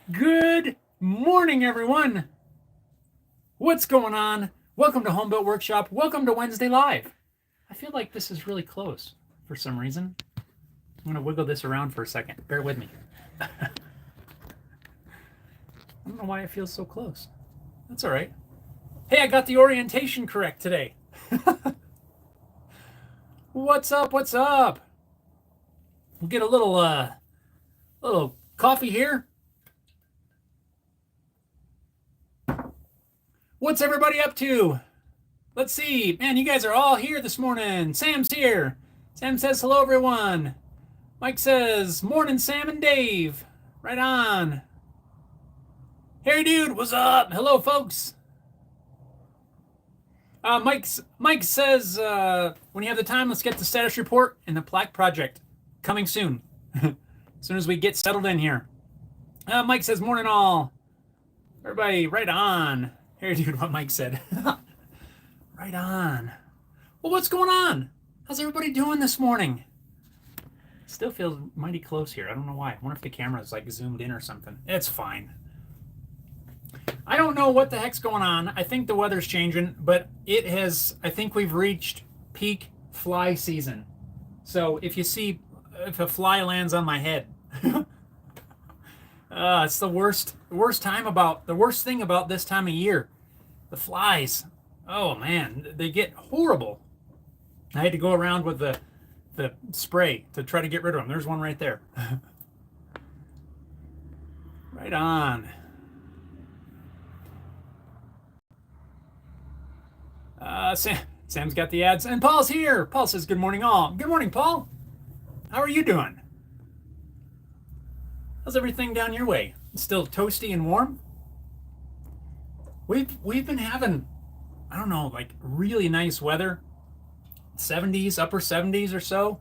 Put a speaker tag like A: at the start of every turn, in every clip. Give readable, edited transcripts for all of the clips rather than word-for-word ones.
A: Good morning, everyone. What's going on? Welcome to Homebuilt Workshop. Welcome to Wednesday Live. I feel like this is really close for some reason. I'm going to wiggle this around for a second. Bear with me. I don't know why it feels so close. That's all right. Hey, I got the orientation correct today. What's up? What's up? We'll get a little coffee here. What's everybody up to? Let's see. Man, you guys are all here this morning. Sam's here. Sam says hello, everyone. Mike says, morning, Sam and Dave. Right on. Harry Dude, what's up? Hello, folks. Mike says, when you have the time, let's get the status report and the plaque project coming soon. As soon as we get settled in here. Mike says, morning all. Everybody, right on. Harry Dude, what Mike said. Right on. Well, what's going on? How's everybody doing this morning? Still feels mighty close here. I don't know why. I wonder if the camera's like zoomed in or something. It's fine. I don't know what the heck's going on. I think the weather's changing, but I think we've reached peak fly season. So if a fly lands on my head, it's the worst thing about this time of year. The flies. Oh man, they get horrible. I had to go around with the spray to try to get rid of them. There's one right there. Right on. Sam's got the ads, and Paul's here. Paul says, good morning all. Good morning, Paul. How are you doing? How's everything down your way? Still toasty and warm? We've been having, I don't know, like really nice weather, 70s, upper 70s or so.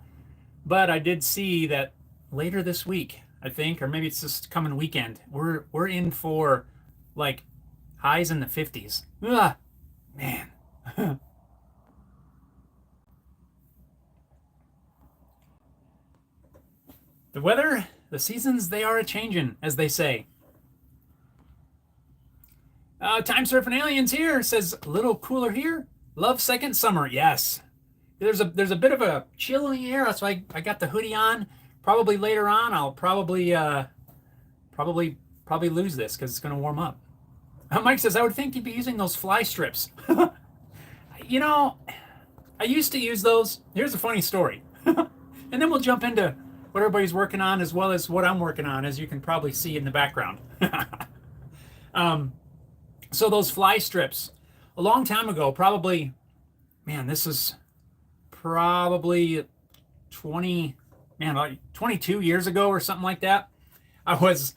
A: But I did see that later this week, I think, or maybe it's this coming weekend, we're in for like highs in the 50s. Ugh, man. The weather, the seasons, they are a changing, as they say. Time Surfing Aliens here says, a little cooler here. Love second summer. Yes. There's a bit of a chill in the air. That's why I got the hoodie on. Probably later on, I'll probably lose this because it's going to warm up. Mike says, I would think you'd be using those fly strips. You know, I used to use those. Here's a funny story. And then we'll jump into what everybody's working on as well as what I'm working on, as you can probably see in the background. So those fly strips, a long time ago, probably, man, this is probably 22 years ago or something like that. I was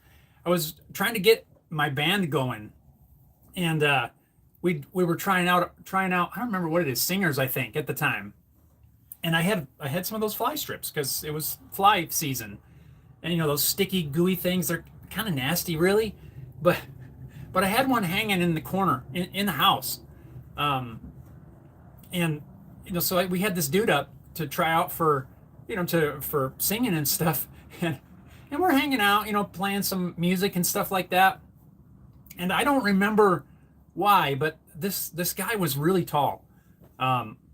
A: trying to get my band going, and we were trying out. I don't remember what it is, singers, I think, at the time. And I had some of those fly strips because it was fly season, and those sticky, gooey things, they're kind of nasty, really, but I had one hanging in the corner in the house, and so we had this dude up to try out for for singing and stuff, and we're hanging out, playing some music and stuff like that, and I don't remember why, but this guy was really tall.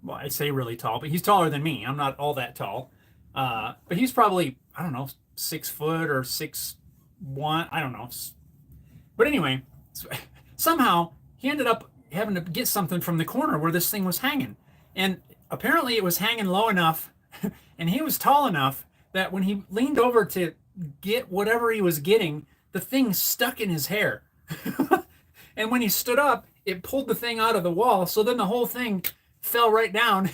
A: Well, I say really tall, but he's taller than me. I'm not all that tall. But he's probably, I don't know, 6 foot or 6'1". I don't know. But anyway, somehow he ended up having to get something from the corner where this thing was hanging. And apparently it was hanging low enough and he was tall enough that when he leaned over to get whatever he was getting, the thing stuck in his hair. And when he stood up, it pulled the thing out of the wall. So then the whole thing fell right down.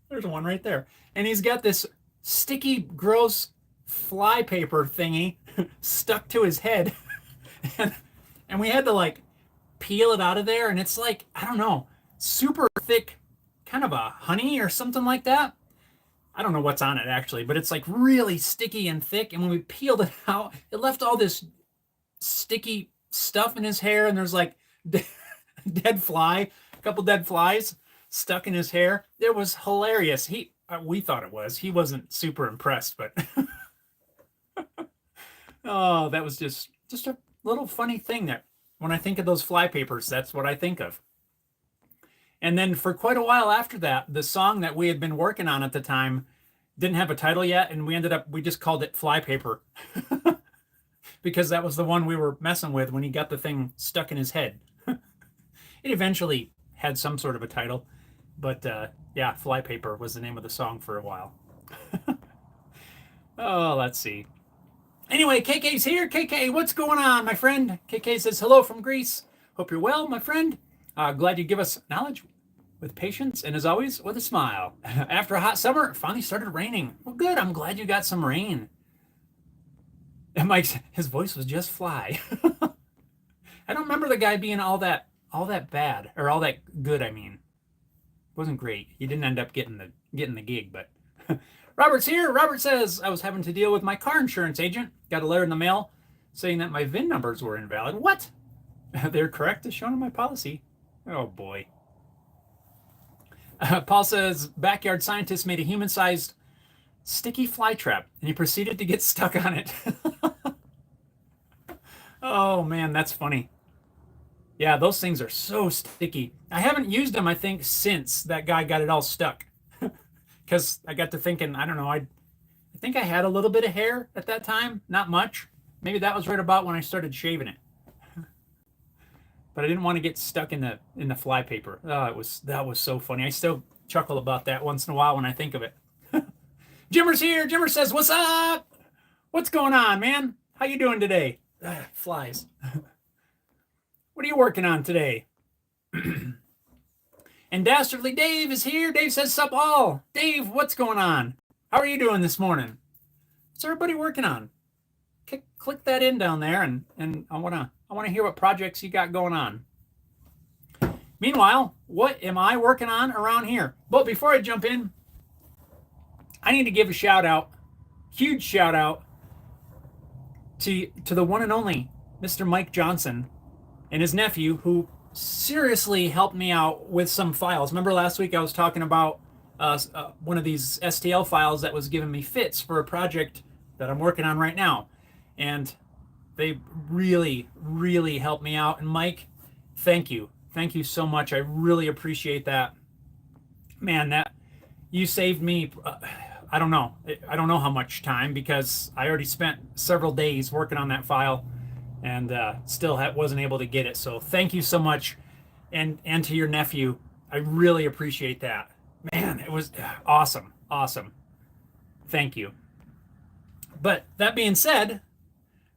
A: There's one right there. And he's got this sticky, gross fly paper thingy stuck to his head. and we had to like peel it out of there. And it's like, I don't know, super thick, kind of a honey or something like that. I don't know what's on it actually, but it's like really sticky and thick. And when we peeled it out, it left all this sticky stuff in his hair. And there's like dead fly, a couple dead flies stuck in his hair. It was hilarious. We thought it was. He wasn't super impressed, but oh, that was just just a little funny thing that when I think of those flypapers, that's what I think of. And then for quite a while after that, the song that we had been working on at the time didn't have a title yet, and we just called it Flypaper because that was the one we were messing with when he got the thing stuck in his head. It eventually had some sort of a title, but yeah, Flypaper was the name of the song for a while. Oh, let's see. Anyway, KK's here. KK, what's going on, my friend? KK says, hello from Greece. Hope you're well, my friend. Glad you give us knowledge with patience and, as always, with a smile. After a hot summer, it finally started raining. Well, good. I'm glad you got some rain. And Mike's, his voice was just fly. I don't remember the guy being all that bad, or all that good, I mean. It wasn't great. He didn't end up getting the gig, but Robert's here. Robert says, I was having to deal with my car insurance agent. Got a letter in the mail saying that my VIN numbers were invalid. What? They're correct as shown in my policy. Oh, boy. Paul says, backyard scientist made a human-sized sticky fly trap, and he proceeded to get stuck on it. Oh, man, that's funny. Yeah, those things are so sticky. I haven't used them, I think, since that guy got it all stuck. Because I got to thinking, I don't know, I think I had a little bit of hair at that time, not much. Maybe that was right about when I started shaving it. But I didn't want to get stuck in the flypaper. Oh, that was so funny. I still chuckle about that once in a while when I think of it. Jimmer's here. Jimmer says, "What's up? What's going on, man? How you doing today?" Flies. What are you working on today? And Dastardly Dave is here. Dave says, "Sup all." Dave, what's going on? How are you doing this morning? What's everybody working on? Click that in down there, and I wanna hear what projects you got going on. Meanwhile, what am I working on around here? But before I jump in, I need to give a shout out, huge shout out to the one and only Mr. Mike Johnson and his nephew, who seriously helped me out with some files. Remember last week I was talking about one of these STL files that was giving me fits for a project that I'm working on right now. And they really, really helped me out. And Mike, thank you. Thank you so much. I really appreciate that. Man, that you saved me, I don't know how much time, because I already spent several days working on that file and still wasn't able to get it. So thank you so much. And to your nephew, I really appreciate that. Man, it was awesome. Awesome. Thank you. But that being said,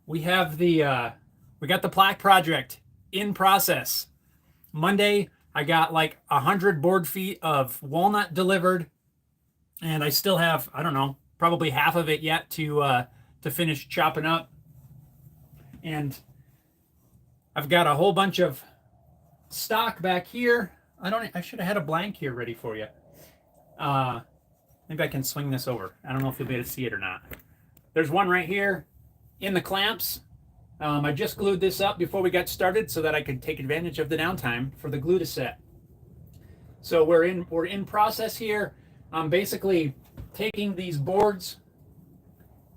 A: we have we got the plaque project in process. Monday, I got like 100 board feet of walnut delivered, and I still have, I don't know, probably half of it yet to finish chopping up. And I've got a whole bunch of stock back here. I should have had a blank here ready for you. Maybe I can swing this over. I don't know if you'll be able to see it or not. There's one right here in the clamps. I just glued this up before we got started so that I could take advantage of the downtime for the glue to set. So we're in process here. I'm basically taking these boards,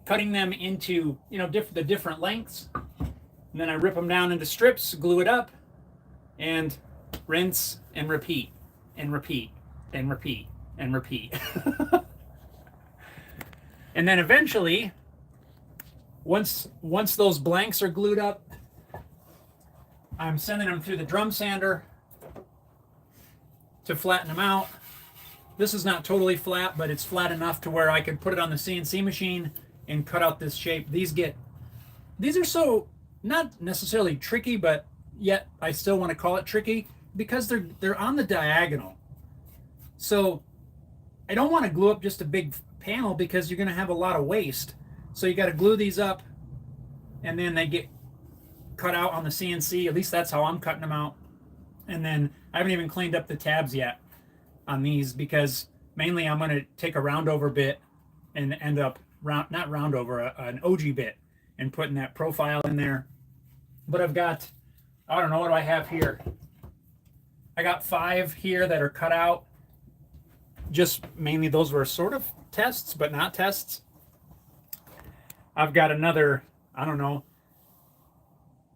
A: cutting them into the different lengths, and then I rip them down into strips, glue it up, and rinse and repeat and repeat and repeat and repeat. And then eventually, once those blanks are glued up, I'm sending them through the drum sander to flatten them out. This is not totally flat, but it's flat enough to where I could put it on the CNC machine and cut out this shape. These are so not necessarily tricky, but yet I still want to call it tricky because they're on the diagonal. So I don't want to glue up just a big panel because you're going to have a lot of waste. So you got to glue these up, and then they get cut out on the CNC. At least that's how I'm cutting them out. And then I haven't even cleaned up the tabs yet on these, because mainly I'm going to take a round over bit and end up an OG bit and putting that profile in there. But I've got, I don't know, what do I have here? I got 5 here that are cut out. Just mainly those were sort of tests, but not tests. I've got another, I don't know,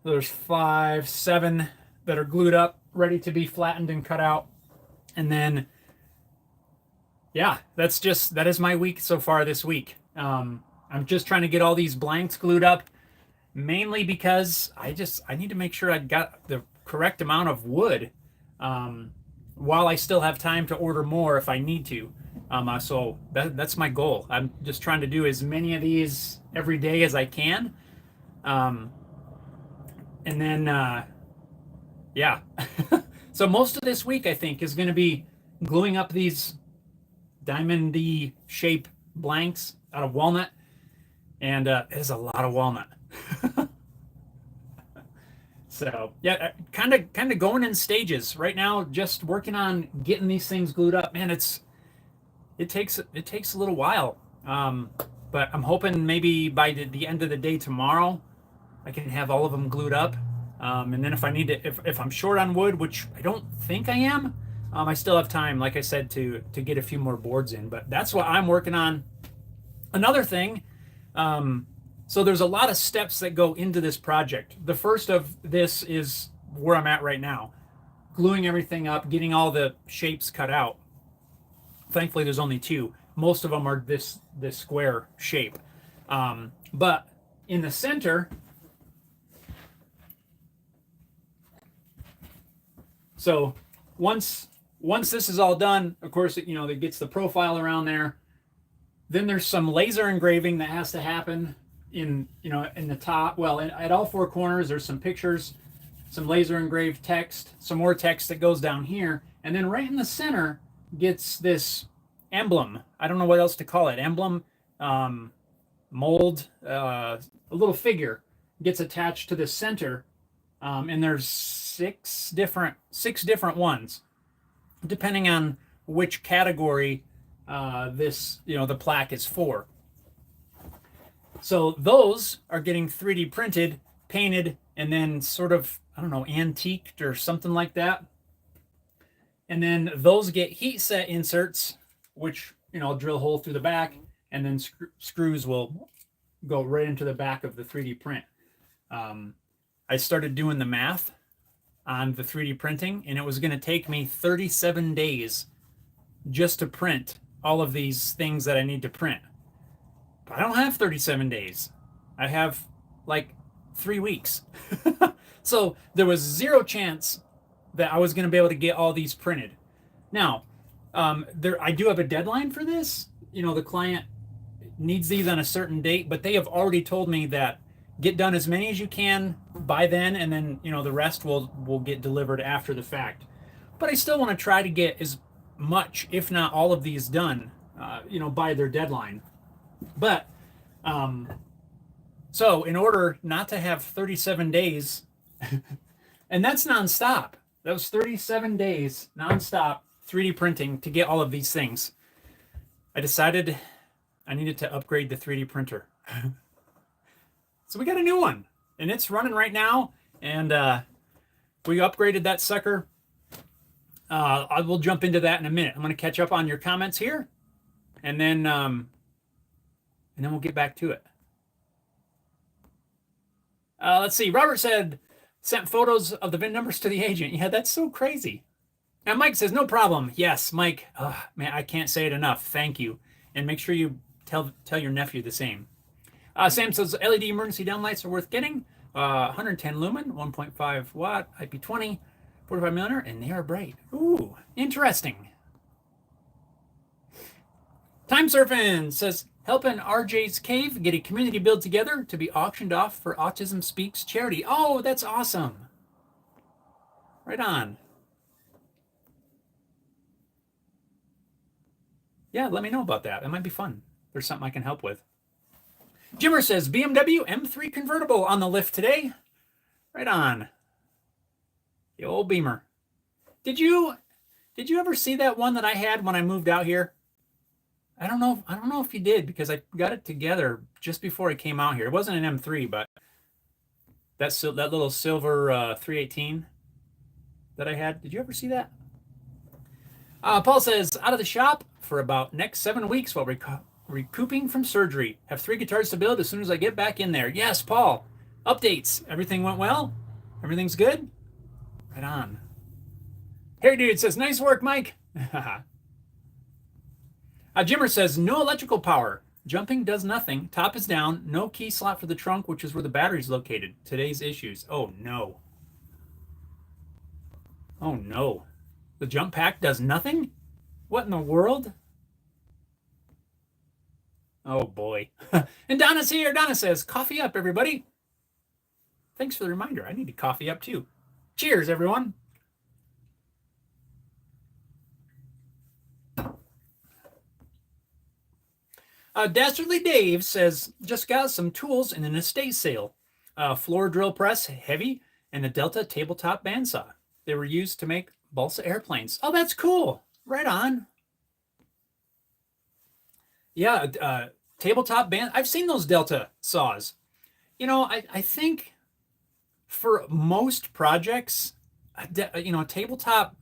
A: There's 5, 7 that are glued up, ready to be flattened and cut out. And then, yeah, that is my week so far this week. I'm just trying to get all these blanks glued up, mainly because I need to make sure I got the correct amount of wood, while I still have time to order more if I need to. So that's my goal. I'm just trying to do as many of these every day as I can. And then, yeah. So most of this week, I think, is going to be gluing up these diamond-y shape blanks out of walnut. And it is a lot of walnut. So yeah, kind of going in stages right now. Just working on getting these things glued up. Man, it takes a little while. But I'm hoping maybe by the end of the day tomorrow, I can have all of them glued up. And then if I need to, if I'm short on wood, which I don't think I am, I still have time, like I said, to get a few more boards in. But that's what I'm working on. Another thing. So there's a lot of steps that go into this project. The first of this is where I'm at right now, gluing everything up, getting all the shapes cut out. Thankfully, there's only 2. Most of them are this square shape. But in the center, so once this is all done, of course, it gets the profile around there. Then there's some laser engraving that has to happen in the top. Well, at all 4 corners, there's some pictures, some laser engraved text, some more text that goes down here, and then right in the center gets this emblem. I don't know what else to call it. Emblem, mold, a little figure gets attached to the center, and there's 6 different ones, depending on which category the plaque is for. So those are getting 3D printed, painted, and then sort of, I don't know, antiqued or something like that. And then those get heat set inserts, which, drill a hole through the back, and then screws will go right into the back of the 3D print. I started doing the math on the 3D printing, and it was going to take me 37 days just to print all of these things that I need to print. But I don't have 37 days. I have like 3 weeks. So there was 0 chance that I was going to be able to get all these printed. Now, I do have a deadline for this. The client needs these on a certain date, but they have already told me that get done as many as you can by then, and then the rest will get delivered after the fact. But I still want to try to get as much, if not all of these done, by their deadline. But so in order not to have 37 days, and that's nonstop. That was 37 days nonstop 3D printing to get all of these things. I decided I needed to upgrade the 3D printer. So we got a new one, and it's running right now, and we upgraded that sucker. I will jump into that in a minute. I'm going to catch up on your comments here, and then we'll get back to it. Let's see. Robert sent photos of the VIN numbers to the agent. Yeah, that's so crazy. And Mike says, no problem. Yes, Mike. Man, I can't say it enough. Thank you. And make sure you tell your nephew the same. Sam says, LED emergency downlights are worth getting. 110 lumen, 1.5 watt, IP20, 45 millimeter, and they are bright. Ooh, interesting. Time Surfing says, helping RJ's Cave get a community build together to be auctioned off for Autism Speaks charity. Oh, that's awesome. Right on. Yeah, let me know about that. It might be fun. There's something I can help with. Jimmer says, BMW M3 convertible on the lift today. Right on. The old Beamer. Did you ever see that one that I had when I moved out here? I don't know if you did, because I got it together just before I came out here. It wasn't an M3, but that little silver 318 that I had. Did you ever see that? Paul says, out of the shop for about next 7 weeks while recouping from surgery. Have 3 guitars to build as soon as I get back in there. Yes, Paul. Updates. Everything went well? Everything's good? Right on. Harry Dude says, nice work, Mike. Jimmer says, no electrical power. Jumping does nothing. Top is down. No key slot for the trunk, which is where the battery's located. Today's issues. Oh, no. Oh, no. The jump pack does nothing? What in the world? Oh, boy. And Donna's here. Donna says, coffee up, everybody. Thanks for the reminder. I need to coffee up, too. Cheers, everyone. Dastardly Dave says, just got some tools in an estate sale. Floor drill press, heavy, and a Delta tabletop bandsaw. They were used to make balsa airplanes. Oh, that's cool. Right on. Yeah, tabletop band. I've seen those Delta saws. You know, I think for most projects, a tabletop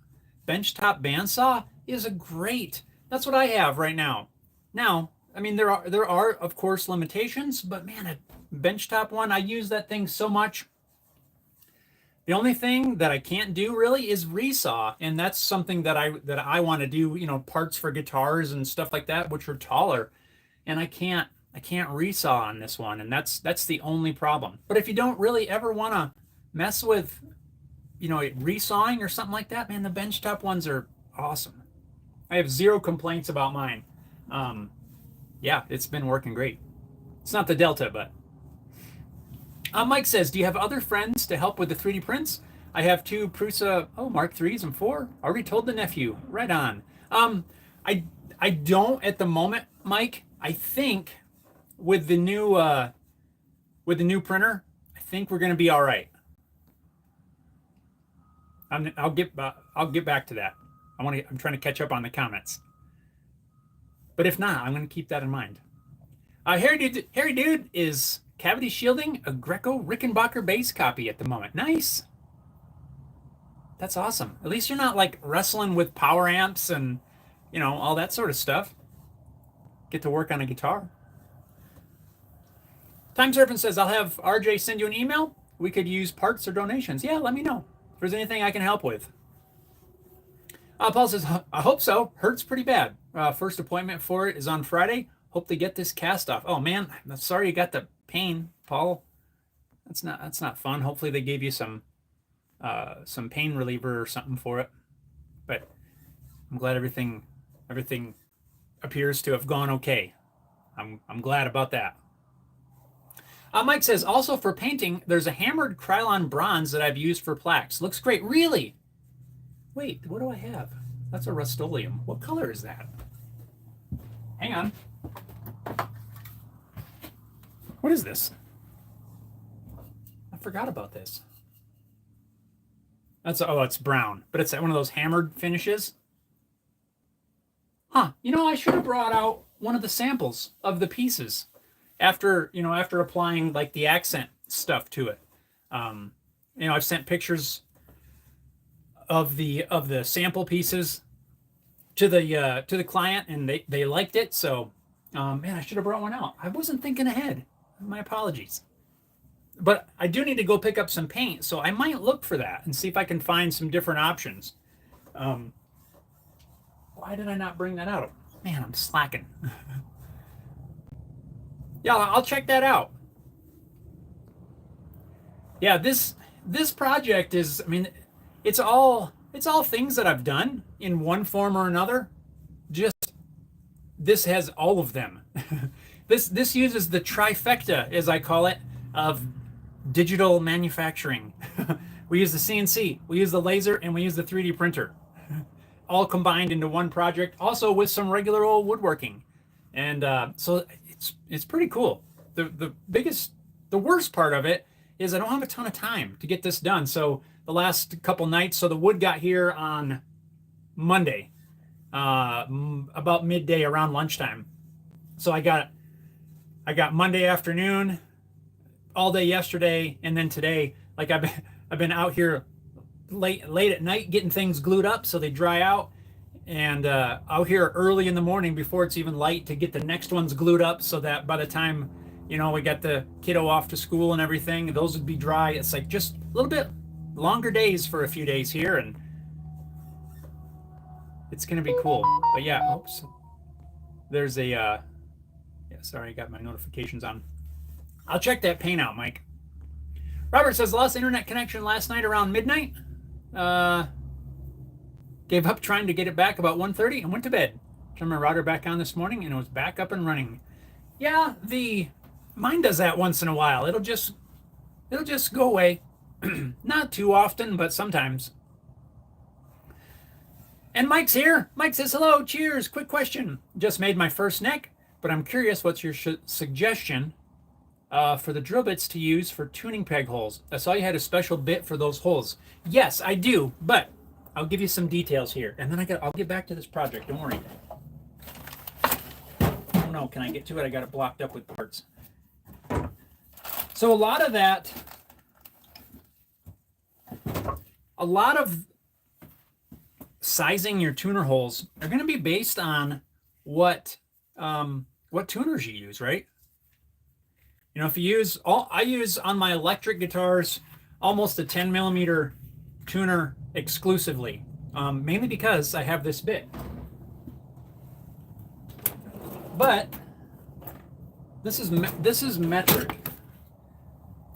A: benchtop bandsaw is a great. That's what I have right now. Now, I mean, there are of course limitations, but man, a benchtop one, I use that thing so much. The only thing that I can't do really is resaw, and that's something that I want to do. You know, parts for guitars and stuff like that, which are taller, and I can't resaw on this one, and that's the only problem. But if you don't really ever want to mess with, you know, resawing or something like that, man, the benchtop ones are awesome. I have zero complaints about mine. Yeah, it's been working great. It's not the Delta, but. Mike says, do you have other friends to help with the 3D prints? I have 2 Prusa, Mark IIIs and 4. Already told the nephew. Right on. I don't at the moment, Mike. I think with the new printer, I think we're going to be all right. I'll get back to that. I'm trying to catch up on the comments. But if not, I'm going to keep that in mind. Harry Dude is cavity shielding a Greco Rickenbacker bass copy at the moment. Nice. That's awesome. At least you're not like wrestling with power amps and, you know, all that sort of stuff. Get to work on a guitar. Time Surfing says, I'll have RJ send you an email. We could use parts or donations. Yeah, let me know if there's anything I can help with. Paul says, I hope so. Hurts pretty bad. First appointment for it is on Friday. Hope to get this cast off. Oh man, I'm sorry you got the pain, Paul. That's not fun. Hopefully they gave you some pain reliever or something for it. But I'm glad everything appears to have gone okay. I'm glad about that. Mike says, also for painting, there's a hammered Krylon bronze that I've used for plaques. Looks great. Really? Wait, what do I have? That's a Rust-Oleum. What color is that? Hang on. What is this? I forgot about this. It's brown, but it's one of those hammered finishes. Huh, you know, I should have brought out one of the samples of the pieces after applying like the accent stuff to it. I've sent pictures of the sample pieces to the client, and they liked it. So, man, I should have brought one out. I wasn't thinking ahead. My apologies. But I do need to go pick up some paint, so I might look for that and see if I can find some different options. Why did I not bring that out? Man, I'm slacking. Yeah, I'll check that out. Yeah, this project is, I mean, it's all things that I've done in one form or another. Just this has all of them. This uses the trifecta, as I call it, of digital manufacturing. We use the CNC, we use the laser, and we use the 3D printer, all combined into one project. Also with some regular old woodworking, and so it's pretty cool. The worst part of it is I don't have a ton of time to get this done. So the last couple nights, so the wood got here on Monday, about midday around lunchtime. So I got Monday afternoon, all day yesterday, and then today. Like I've been out here late at night getting things glued up so they dry out, and out here early in the morning before it's even light to get the next ones glued up so that by the time you know, we got the kiddo off to school and everything, those would be dry. It's like just a little bit longer days for a few days here, and it's going to be cool. But yeah, oops. There's a, yeah, sorry, I got my notifications on. I'll check that paint out, Mike. Robert says, lost internet connection last night around midnight. Gave up trying to get it back about 1:30 and went to bed. Turned my router back on this morning and it was back up and running. Yeah, mine does that once in a while. It'll just go away. Not too often, but sometimes. And Mike's here. Mike says, hello, cheers. Quick question. Just made my first neck, but I'm curious what's your suggestion for the drill bits to use for tuning peg holes. I saw you had a special bit for those holes. Yes, I do, but I'll give you some details here, and then I'll get back to this project. Don't worry. Oh no, can I get to it? I got it blocked up with parts. So a lot of sizing your tuner holes are going to be based on what tuners you use, right? You know, if you use I use on my electric guitars almost a 10 millimeter tuner exclusively, mainly because I have this bit. But this is metric.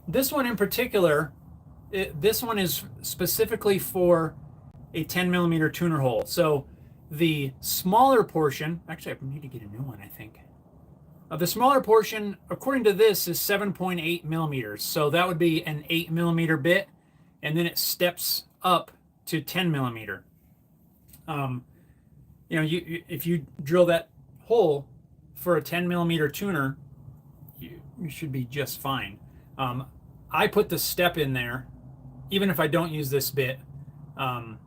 A: This one in particular, this one is specifically for a 10 millimeter tuner hole. So the smaller portion, actually I need to get a new one, I think. The smaller portion, according to this, is 7.8 millimeters. So that would be an 8 millimeter bit, and then it steps up to 10 millimeter. You know, if you drill that hole for a 10 millimeter tuner, you should be just fine. I put the step in there, even if I don't use this bit. You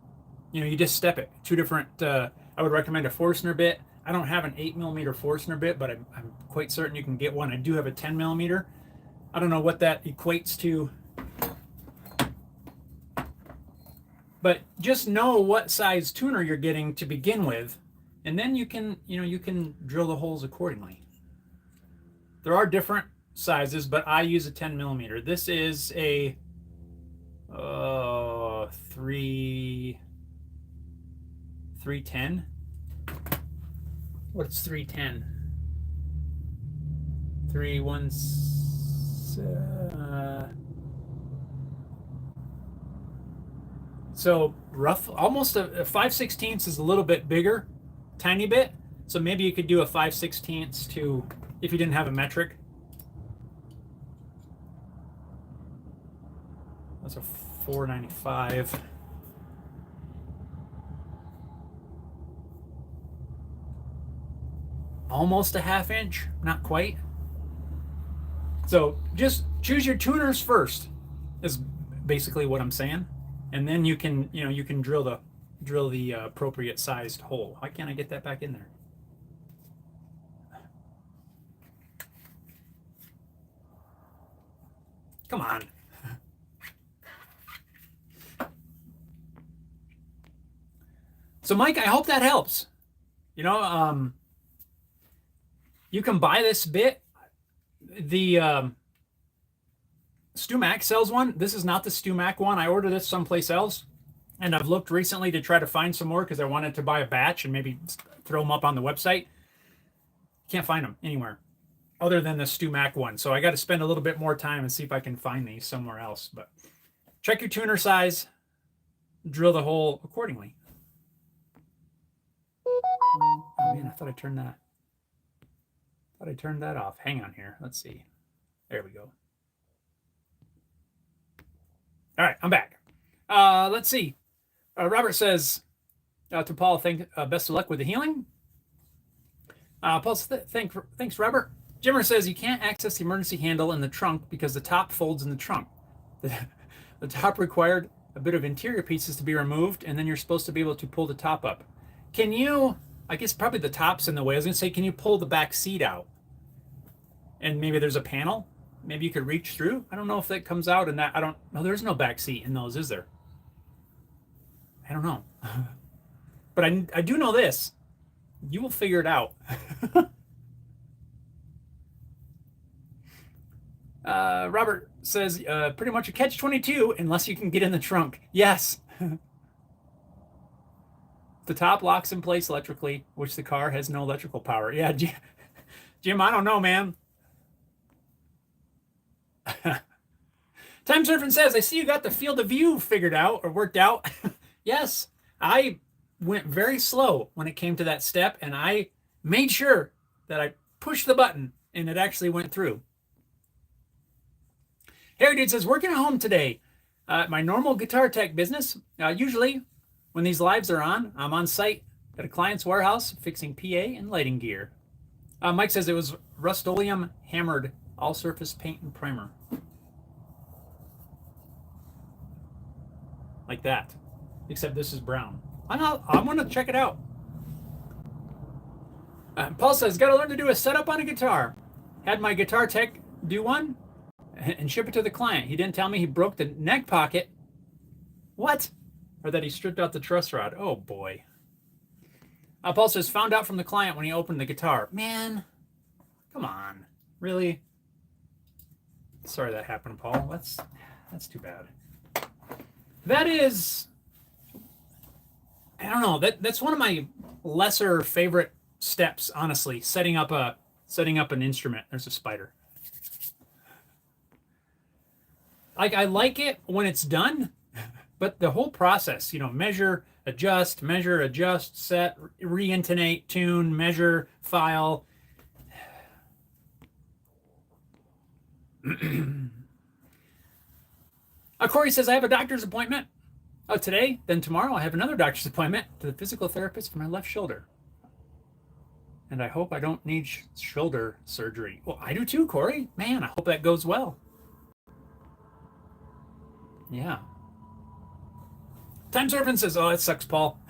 A: know, you just step it. Two different, I would recommend a Forstner bit. I don't have an 8 millimeter Forstner bit, but I'm quite certain you can get one. I do have a 10 millimeter. I don't know what that equates to, but just know what size tuner you're getting to begin with, and then you can drill the holes accordingly. There are different sizes, but I use a 10 millimeter. This is a 310. What's 310? 317. So rough, almost a 5/16 is a little bit bigger, tiny bit. So maybe you could do a 5/16 to, if you didn't have a metric. That's a 495. Almost a half inch, not quite. So just choose your tuners first, is basically what I'm saying, and then you can drill the appropriate sized hole. Why can't I get that back in there? Come on. So Mike, I hope that helps. You know, you can buy this bit. The StewMac sells one. This is not the StewMac one. I ordered this someplace else, and I've looked recently to try to find some more because I wanted to buy a batch and maybe throw them up on the website. Can't find them anywhere other than the StewMac one. So I got to spend a little bit more time and see if I can find these somewhere else. But check your tuner size, drill the hole accordingly. Oh man, I thought I turned that off. Hang on here. Let's see. There we go. All right, I'm back. Let's see. Robert says to Paul, best of luck with the healing. Paul, thanks, Robert. Jimmer says you can't access the emergency handle in the trunk because the top folds in the trunk. The top required a bit of interior pieces to be removed, and then you're supposed to be able to pull the top up. Can you, I guess probably the top's in the way. I was going to say, can you pull the back seat out? And maybe there's a panel. Maybe you could reach through. I don't know if that comes out in that. I don't know. There's no back seat in those, is there? I don't know. But I do know this. You will figure it out. Robert says, pretty much a catch-22 unless you can get in the trunk. Yes. The top locks in place electrically, which the car has no electrical power. Yeah, Jim, I don't know, man. Time Surfing says, I see you got the field of view figured out or worked out. Yes, I went very slow when it came to that step, and I made sure that I pushed the button and it actually went through. Harry Dude says, working at home today. My normal guitar tech business. Usually, when these lives are on, I'm on site at a client's warehouse fixing PA and lighting gear. Mike says it was Rust-Oleum hammered all-surface paint and primer. Like that. Except this is brown. I'm going to check it out. Paul says, got to learn to do a setup on a guitar. Had my guitar tech do one and ship it to the client. He didn't tell me he broke the neck pocket. What? Or that he stripped out the truss rod. Oh, boy. Paul says, found out from the client when he opened the guitar. Man, come on. Really? Sorry that happened, Paul. That's too bad. That is, I don't know. That's one of my lesser favorite steps, honestly. Setting up an instrument. There's a spider. Like, I like it when it's done, but the whole process, measure, adjust, set, re-intonate, tune, measure, file. Corey says, I have a doctor's appointment. Oh, today? Then tomorrow I have another doctor's appointment to the physical therapist for my left shoulder. And I hope I don't need shoulder surgery. Well, I do too, Corey. Man, I hope that goes well. Yeah. Time Surfing says, oh, it sucks, Paul.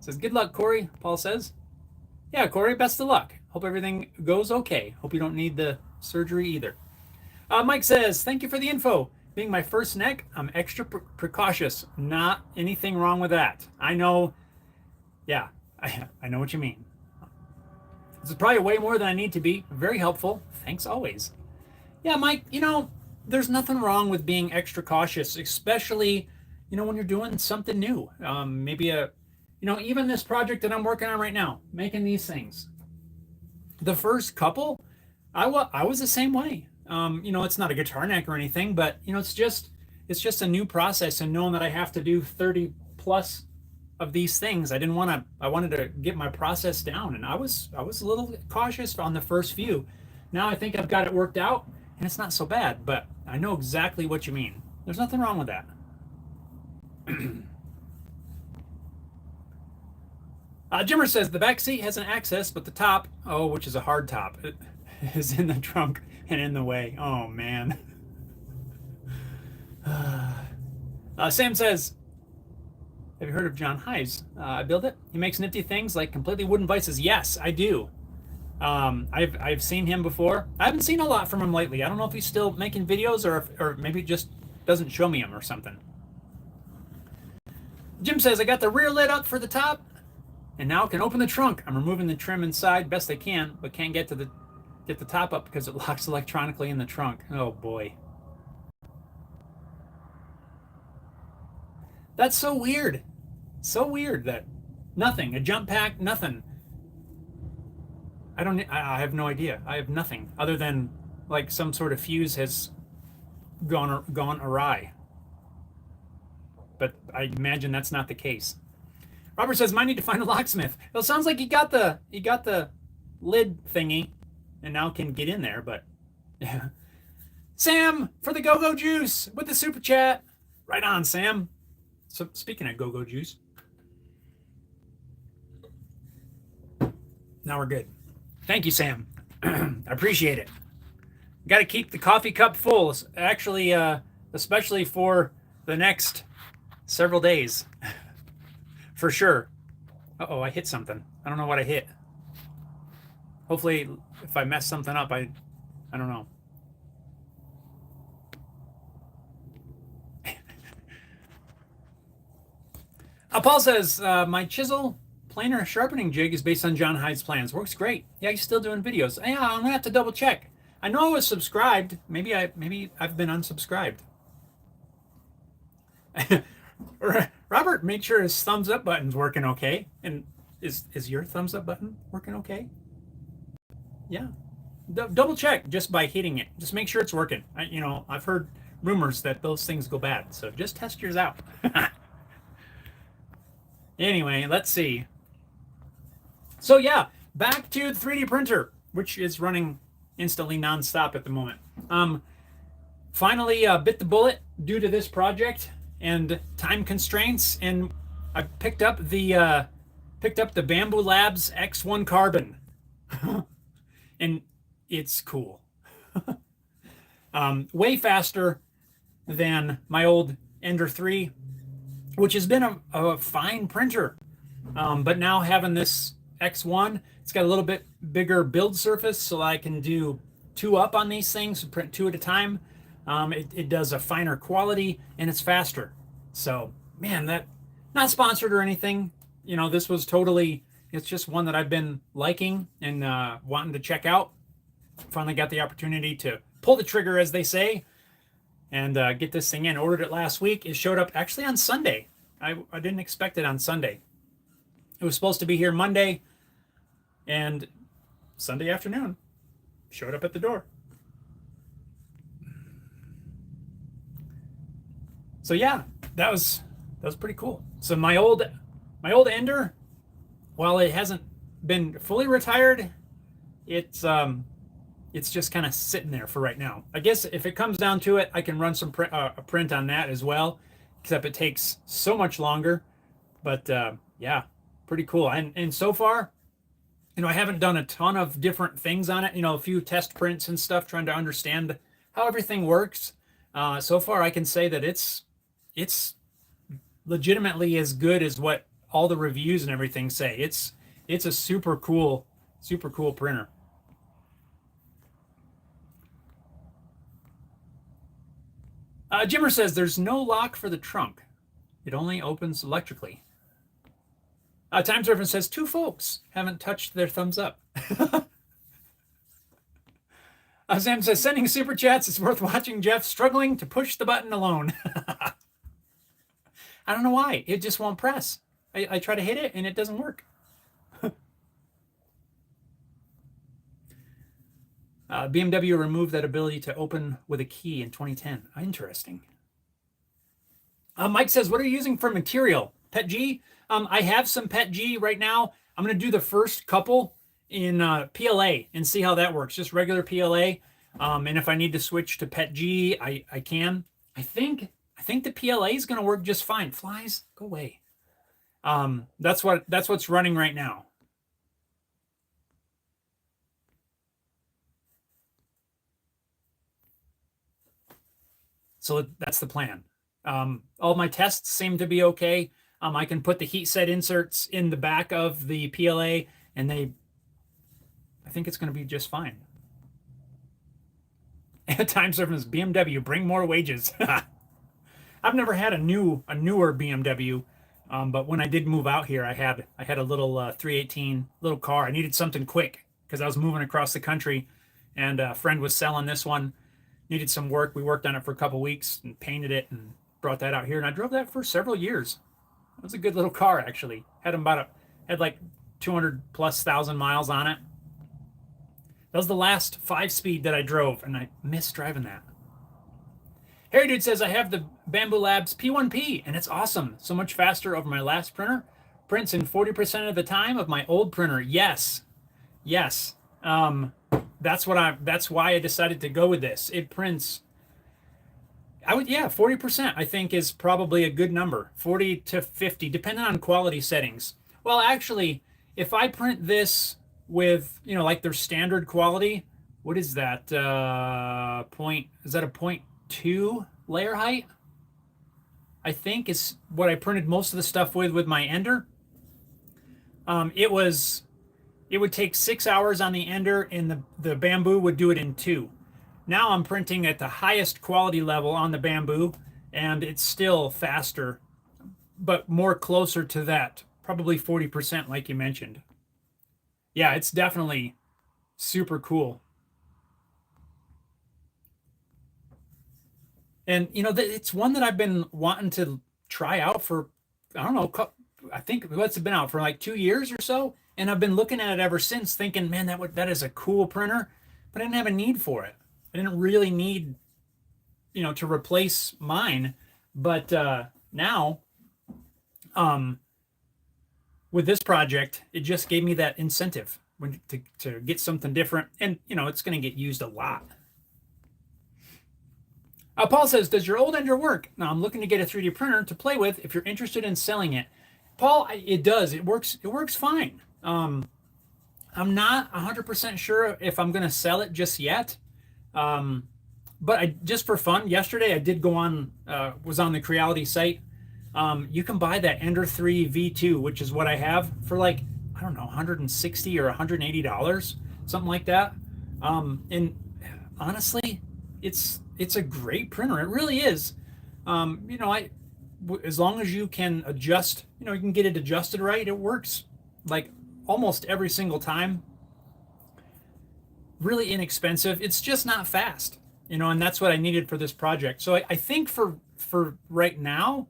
A: Says, good luck, Corey, Paul says. Yeah, Corey, best of luck. Hope everything goes okay. Hope you don't need the surgery either. Mike says, thank you for the info. Being my first neck, I'm extra precautious. Not anything wrong with that. I know. Yeah, I know what you mean. This is probably way more than I need to be. Very helpful. Thanks always. Yeah, Mike, there's nothing wrong with being extra cautious, especially, when you're doing something new. Maybe even this project that I'm working on right now, making these things. The first couple, I was the same way. It's not a guitar neck or anything, but it's just a new process, and knowing that I have to do 30 plus of these things, I wanted to get my process down, and I was a little cautious on the first few. Now I think I've got it worked out, and it's not so bad, but I know exactly what you mean. There's nothing wrong with that. Jimmer says the back seat has an access, but the top, which is a hard top, is in the trunk and in the way. Oh, man. Sam says, have you heard of John Hives? I build it. He makes nifty things like completely wooden vices. Yes, I do. I've seen him before. I haven't seen a lot from him lately. I don't know if he's still making videos or maybe just doesn't show me him or something. Jim says, I got the rear lid up for the top and now can open the trunk. I'm removing the trim inside best I can, but can't get the top up because it locks electronically in the trunk. Oh boy. That's so weird. So weird that nothing, a jump pack, nothing. I have no idea. I have nothing other than like some sort of fuse has gone awry. But I imagine that's not the case. Robert says, might need to find a locksmith. Well, it sounds like he got the lid thingy and now can get in there, but yeah. Sam for the go-go juice with the super chat. Right on, Sam. So speaking of go-go juice. Now we're good. Thank you, Sam. I appreciate it. Got to keep the coffee cup full, actually, especially for the next several days. For sure. Uh-oh, I hit something. I don't know what I hit. Hopefully, if I mess something up, I don't know. Paul says, my chisel planer sharpening jig is based on John Hyde's plans. Works great. Yeah, he's still doing videos. Yeah, I'm going to have to double check. I know I was subscribed. Maybe I've been unsubscribed. Robert made sure his thumbs up button's working okay. And is your thumbs up button working okay? Yeah. Double check just by hitting it. Just make sure it's working. I've heard rumors that those things go bad, so just test yours out. Anyway, let's see. So yeah, back to the 3D printer, which is running instantly nonstop at the moment. Finally bit the bullet due to this project and time constraints, and I picked up the Bamboo Labs X1 Carbon, and it's cool. Way faster than my old Ender 3, which has been a fine printer. But now having this X1, it's got a little bit bigger build surface, so I can do 2 up on these things, print 2 at a time. It does a finer quality, and it's faster. So, man, that, not sponsored or anything. This was totally, it's just one that I've been liking and wanting to check out. Finally got the opportunity to pull the trigger, as they say, and get this thing in. Ordered it last week. It showed up actually on Sunday. I didn't expect it on Sunday. It was supposed to be here Monday, and Sunday afternoon showed up at the door. So yeah, that was pretty cool. So my old Ender, while it hasn't been fully retired, it's just kind of sitting there for right now. I guess if it comes down to it, I can run some a print on that as well, except it takes so much longer. But yeah, pretty cool. And so far, I haven't done a ton of different things on it. A few test prints and stuff, trying to understand how everything works. So far, I can say that it's legitimately as good as what all the reviews and everything say. It's a super cool printer. Jimmer says there's no lock for the trunk. It only opens electrically. Time Surfing says 2 folks haven't touched their thumbs up. Sam says sending super chats is worth watching Jeff struggling to push the button alone. I don't know why. It just won't press. I try to hit it and it doesn't work. BMW removed that ability to open with a key in 2010. Interesting. Mike says, what are you using for material? PETG? I have some PETG right now. I'm going to do the first couple in PLA and see how that works. Just regular PLA. And if I need to switch to PETG, I can. I think the PLA is going to work just fine. Flies, go away. That's what's running right now. So that's the plan. All my tests seem to be okay. I can put the heat set inserts in the back of the PLA, and I think it's going to be just fine. Time Surfing BMW, bring more wages. I've never had a newer BMW, but when I did move out here, I had a little 318 little car. I needed something quick because I was moving across the country, and a friend was selling this one. Needed some work. We worked on it for a couple weeks and painted it and brought that out here, and I drove that for several years. It was a good little car, actually. Had like 200,000+ miles on it. That was the last 5-speed that I drove, and I miss driving that. Harry Dude says, I have the Bamboo Labs P1P, and it's awesome. So much faster over my last printer. Prints in 40% of the time of my old printer. Yes. That's why I decided to go with this. It prints, 40% I think is probably a good number. 40 to 50, depending on quality settings. Well, actually, if I print this with, like their standard quality, what is that? Is that a 0.2 layer height? I think is what I printed most of the stuff with my Ender. It would take 6 hours on the Ender, and the Bamboo would do it in 2. Now I'm printing at the highest quality level on the Bamboo, and it's still faster, but more closer to that, probably 40% like you mentioned. Yeah, it's definitely super cool. And it's one that I've been wanting to try out for, I don't know, I think what's it been out for like 2 years or so, and I've been looking at it ever since, thinking, man, that is a cool printer, but I didn't have a need for it. I didn't really need, to replace mine, but now, um, with this project, it just gave me that incentive to get something different, and it's going to get used a lot. Paul says, does your old ender work? Now I'm looking to get a 3D printer to play with if you're interested in selling it. Paul, it does. It works fine. I'm not 100% sure if I'm going to sell it just yet. But just for fun, yesterday I did go on, was on the Creality site. You can buy that Ender 3 V2, which is what I have, for like, I don't know, $160 or $180, something like that. And honestly, it's a great printer. It really is. As long as you can adjust, you can get it adjusted right, it works like almost every single time. Really inexpensive. It's just not fast, and that's what I needed for this project. So I think for right now,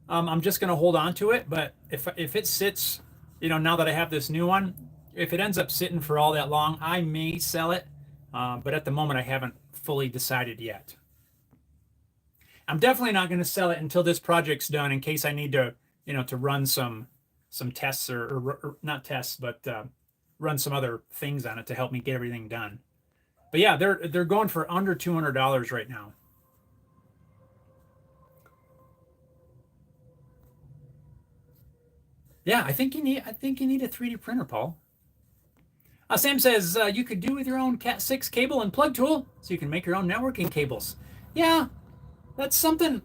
A: I'm just going to hold on to it. But if it sits, now that I have this new one, if it ends up sitting for all that long, I may sell it. But at the moment, I haven't fully decided yet. I'm definitely not going to sell it until this project's done, in case I need to, to run some tests or not tests, but run some other things on it to help me get everything done. But yeah, they're going for under $200 right now. Yeah, I think you need a 3D printer, Paul. Sam says you could do with your own Cat 6 cable and plug tool, so you can make your own networking cables. Yeah, that's something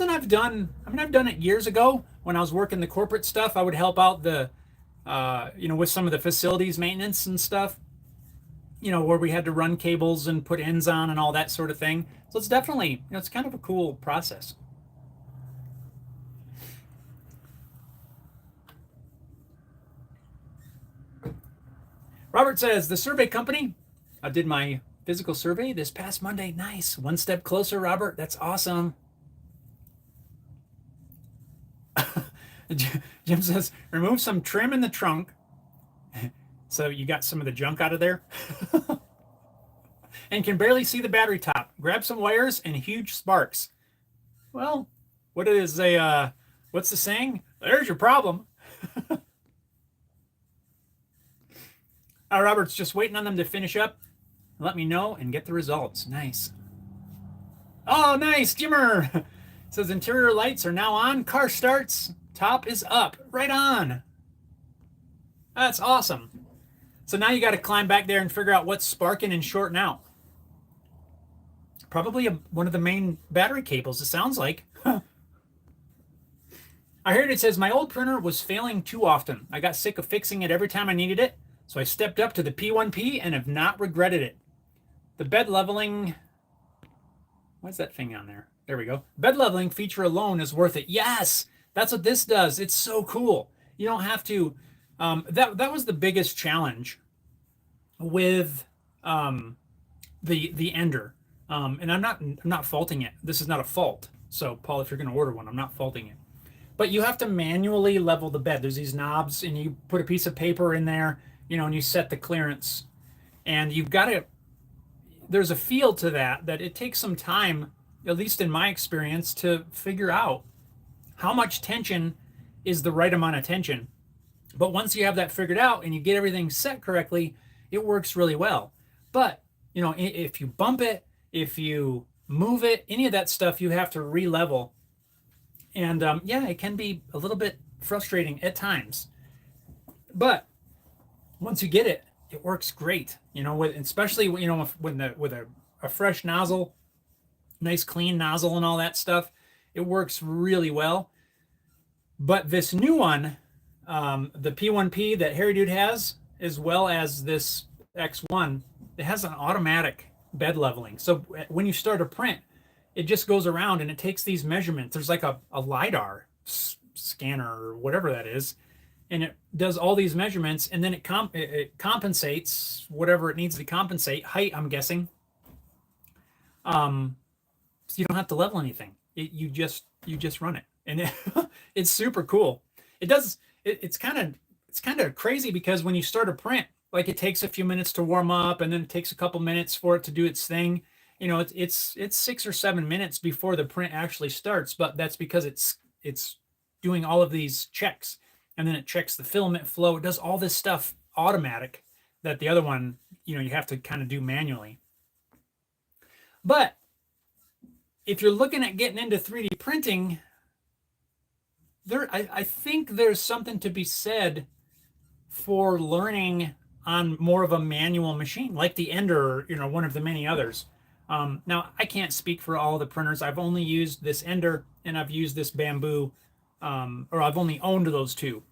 A: I've done. I mean, I've done it years ago when I was working the corporate stuff. I would help out with some of the facilities maintenance and stuff, where we had to run cables and put ends on and all that sort of thing. So it's definitely, it's kind of a cool process. Robert says, the survey company, I did my physical survey this past Monday. Nice. One step closer, Robert. That's awesome. Jim says, remove some trim in the trunk. So you got some of the junk out of there. And can barely see the battery top. Grab some wires and huge sparks. Well, what's the saying? There's your problem. Robert's just waiting on them to finish up. Let me know and get the results. Nice. Oh, nice. Jimmer says interior lights are now on. Car starts. Top is up. Right on. That's awesome. So now you got to climb back there and figure out what's sparking and shorting out. Probably one of the main battery cables, it sounds like. I heard it says my old printer was failing too often. I got sick of fixing it every time I needed it. So I stepped up to the P1P and have not regretted it. The bed leveling, what's that thing on there? There we go. Bed leveling feature alone is worth it. Yes, that's what this does. It's so cool. You don't have to, that was the biggest challenge with the Ender. And I'm not faulting it. This is not a fault. So Paul, if you're going to order one, I'm not faulting it. But you have to manually level the bed. There's these knobs and you put a piece of paper in there, and you set the clearance, and you've got to, there's a feel to that it takes some time, at least in my experience, to figure out how much tension is the right amount of tension. But once you have that figured out and you get everything set correctly, it works really well. But, if you bump it, if you move it, any of that stuff, you have to re-level. And yeah, it can be a little bit frustrating at times. But once you get it, it works great. Especially with a fresh nozzle, nice clean nozzle and all that stuff, it works really well. But this new one, the P1P that Harry Dude has, as well as this X1, it has an automatic bed leveling. So when you start a print, it just goes around and it takes these measurements. There's like a LiDAR scanner or whatever that is, and it does all these measurements, and then it compensates whatever it needs to compensate, height, I'm guessing, So you don't have to level anything. You just run it, and it's super cool. It does. It's kind of crazy because when you start a print, like it takes a few minutes to warm up, and then it takes a couple minutes for it to do its thing. It's 6 or 7 minutes before the print actually starts, but that's because it's doing all of these checks, and then it checks the filament flow. It does all this stuff automatic that the other one, you have to kind of do manually. But if you're looking at getting into 3D printing, I think there's something to be said for learning on more of a manual machine, like the Ender, or one of the many others. Now, I can't speak for all the printers. I've only used this Ender and I've used this Bamboo, or I've only owned those two.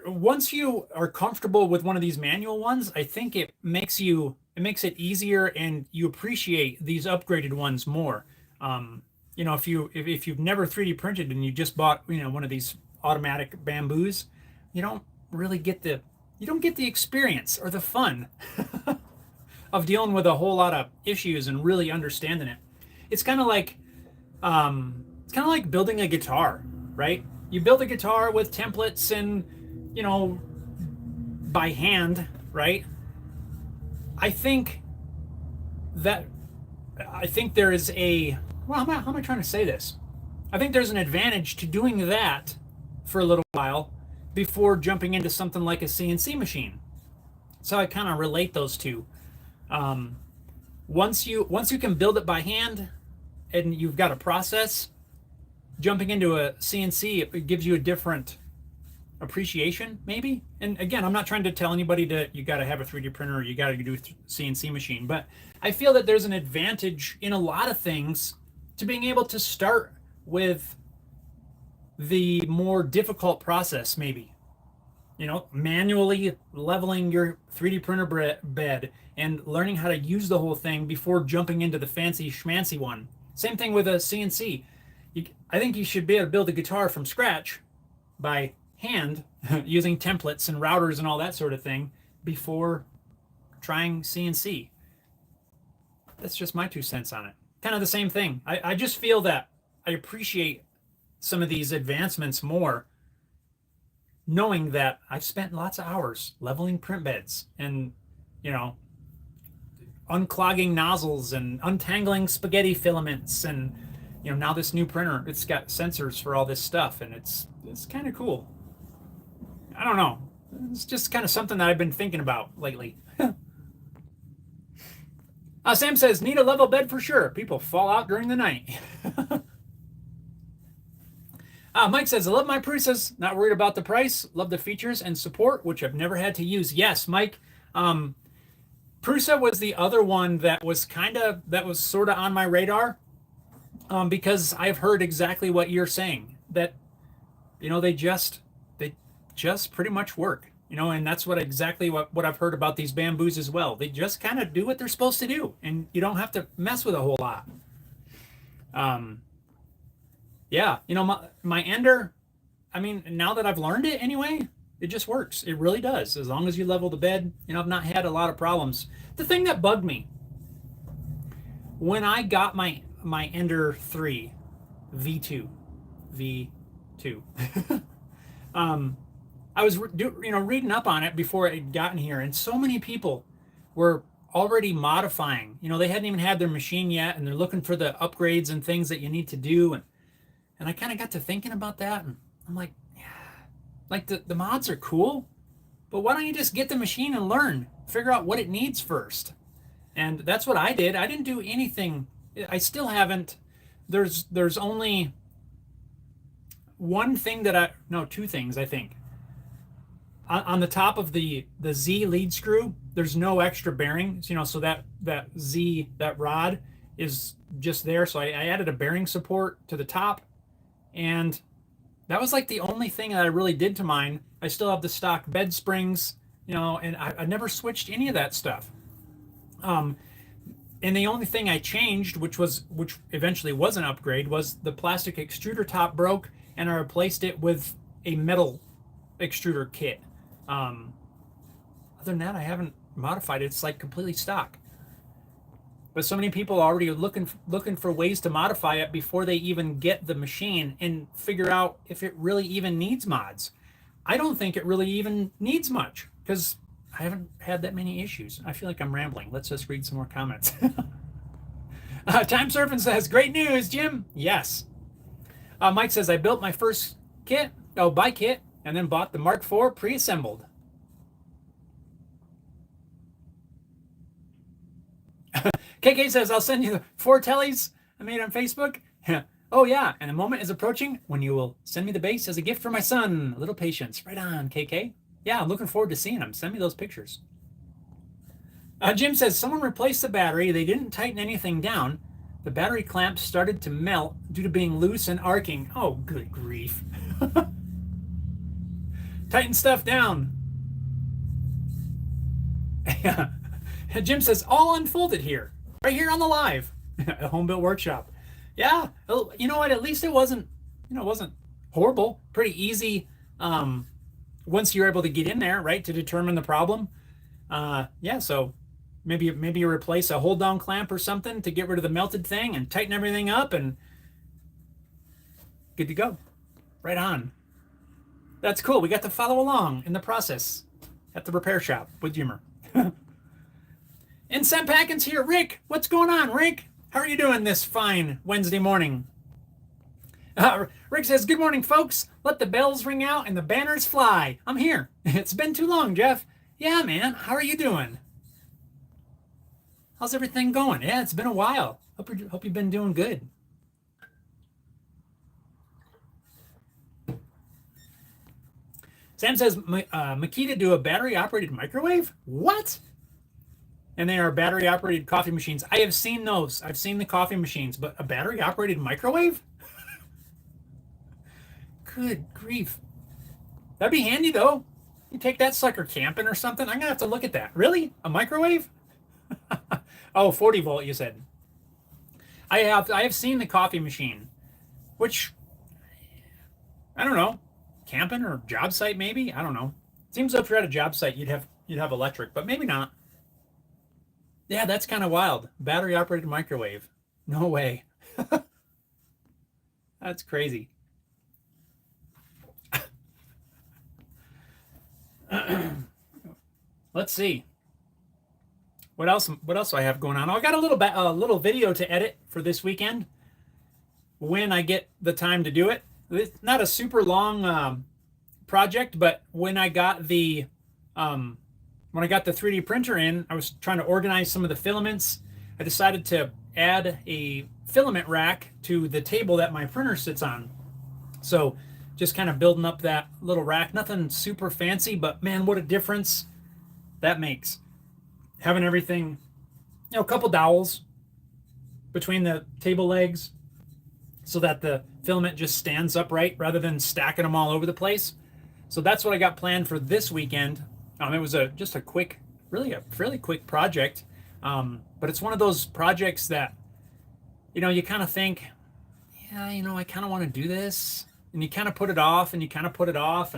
A: Once you are comfortable with one of these manual ones, I think it makes it easier, and you appreciate these upgraded ones more. If you've never 3D printed and you just bought one of these automatic Bamboos, you don't get the experience or the fun of dealing with a whole lot of issues and really understanding it. It's kind of like building a guitar, right? You build a guitar with templates and by hand, right? I think there is how am I trying to say this? I think there's an advantage to doing that for a little while before jumping into something like a CNC machine. So I kind of relate those two. Once you can build it by hand and you've got a process, jumping into a CNC, it gives you a different appreciation, maybe. And again, I'm not trying to tell anybody you got to have a 3D printer or you got to do a CNC machine, but I feel that there's an advantage in a lot of things to being able to start with the more difficult process, maybe. Manually leveling your 3D printer bed and learning how to use the whole thing before jumping into the fancy schmancy one. Same thing with a CNC. I think you should be able to build a guitar from scratch by hand using templates and routers and all that sort of thing before trying CNC. That's just my 2 cents on it. Kind of the same thing. I just feel that I appreciate some of these advancements more, knowing that I've spent lots of hours leveling print beds and, unclogging nozzles and untangling spaghetti filaments. And, now this new printer, it's got sensors for all this stuff, and it's kind of cool. I don't know. It's just kind of something that I've been thinking about lately. Sam says, need a level bed for sure. People fall out during the night. Mike says, I love my Prusas. Not worried about the price. Love the features and support, which I've never had to use. Yes, Mike. Prusa was the other one that was sort of on my radar, because I've heard exactly what you're saying, that, they just pretty much work. And that's exactly what I've heard about these Bamboos as well. They just kind of do what they're supposed to do, and you don't have to mess with a whole lot. Yeah, my Ender, I mean, now that I've learned it anyway, it just works. It really does. As long as you level the bed, I've not had a lot of problems. The thing that bugged me when I got my Ender 3 V2, I was reading up on it before it had gotten here, and so many people were already modifying. They hadn't even had their machine yet, and they're looking for the upgrades and things that you need to do. And I kind of got to thinking about that, and I'm like, yeah, like the mods are cool, but why don't you just get the machine and learn, figure out what it needs first? And that's what I did. I didn't do anything. I still haven't. There's only one thing two things, I think. On the top of the Z lead screw, there's no extra bearings, so that rod is just there. So I added a bearing support to the top, and that was like the only thing that I really did to mine. I still have the stock bed springs, and I never switched any of that stuff. And the only thing I changed, which eventually was an upgrade, was the plastic extruder top broke, and I replaced it with a metal extruder kit. Other than that, I haven't modified it. It's like completely stock. But so many people are already looking for ways to modify it before they even get the machine and figure out if it really even needs mods. I don't think it really even needs much because I haven't had that many issues. I feel like I'm rambling. Let's just read some more comments. Time Surfing says, great news, Jim. Yes. Mike says, I built my first bike kit, and then bought the Mark IV pre-assembled. KK says, I'll send you the 4 tellies I made on Facebook. Oh, yeah. And the moment is approaching when you will send me the base as a gift for my son. A little patience. Right on, KK. Yeah, I'm looking forward to seeing them. Send me those pictures. Jim says, someone replaced the battery. They didn't tighten anything down. The battery clamps started to melt due to being loose and arcing. Oh, good grief. Tighten stuff down. Jim says, all unfolded here. Right here on the live. A home built workshop. Yeah. You know what? At least it wasn't horrible. Pretty easy once you're able to get in there, right, to determine the problem. Yeah, so maybe you replace a hold down clamp or something to get rid of the melted thing and tighten everything up and good to go. Right on. That's cool. We got to follow along in the process at the repair shop with Jimmer. And Sam Packins here. Rick, what's going on, Rick? How are you doing this fine Wednesday morning? Rick says, good morning, folks. Let the bells ring out and the banners fly. I'm here. It's been too long, Jeff. Yeah, man. How are you doing? How's everything going? Yeah, it's been a while. Hope you've been doing good. Sam says, Makita do a battery-operated microwave? What? And they are battery-operated coffee machines. I have seen those. I've seen the coffee machines, but a battery-operated microwave? Good grief. That'd be handy, though. You take that sucker camping or something. I'm going to have to look at that. Really? A microwave? Oh, 40 volt, you said. I have seen the coffee machine, which, I don't know, camping or job site maybe? I don't know. Seems if you're at a job site, you'd have electric, but maybe not. Yeah, that's kind of wild. Battery operated microwave. No way. That's crazy. Let's see. What else do I have going on? I got a little video to edit for this weekend when I get the time to do it. It's not a super long project, but when I got the 3D printer in, I was trying to organize some of the filaments. I decided to add a filament rack to the table that my printer sits on. So just kind of building up that little rack. Nothing super fancy, but man, what a difference that makes. Having everything, a couple dowels between the table legs so that the filament just stands upright rather than stacking them all over the place. So that's what I got planned for this weekend. It was just a fairly quick project. But it's one of those projects that, you kind of think, yeah, I kind of want to do this. And you kind of put it off and you kind of put it off.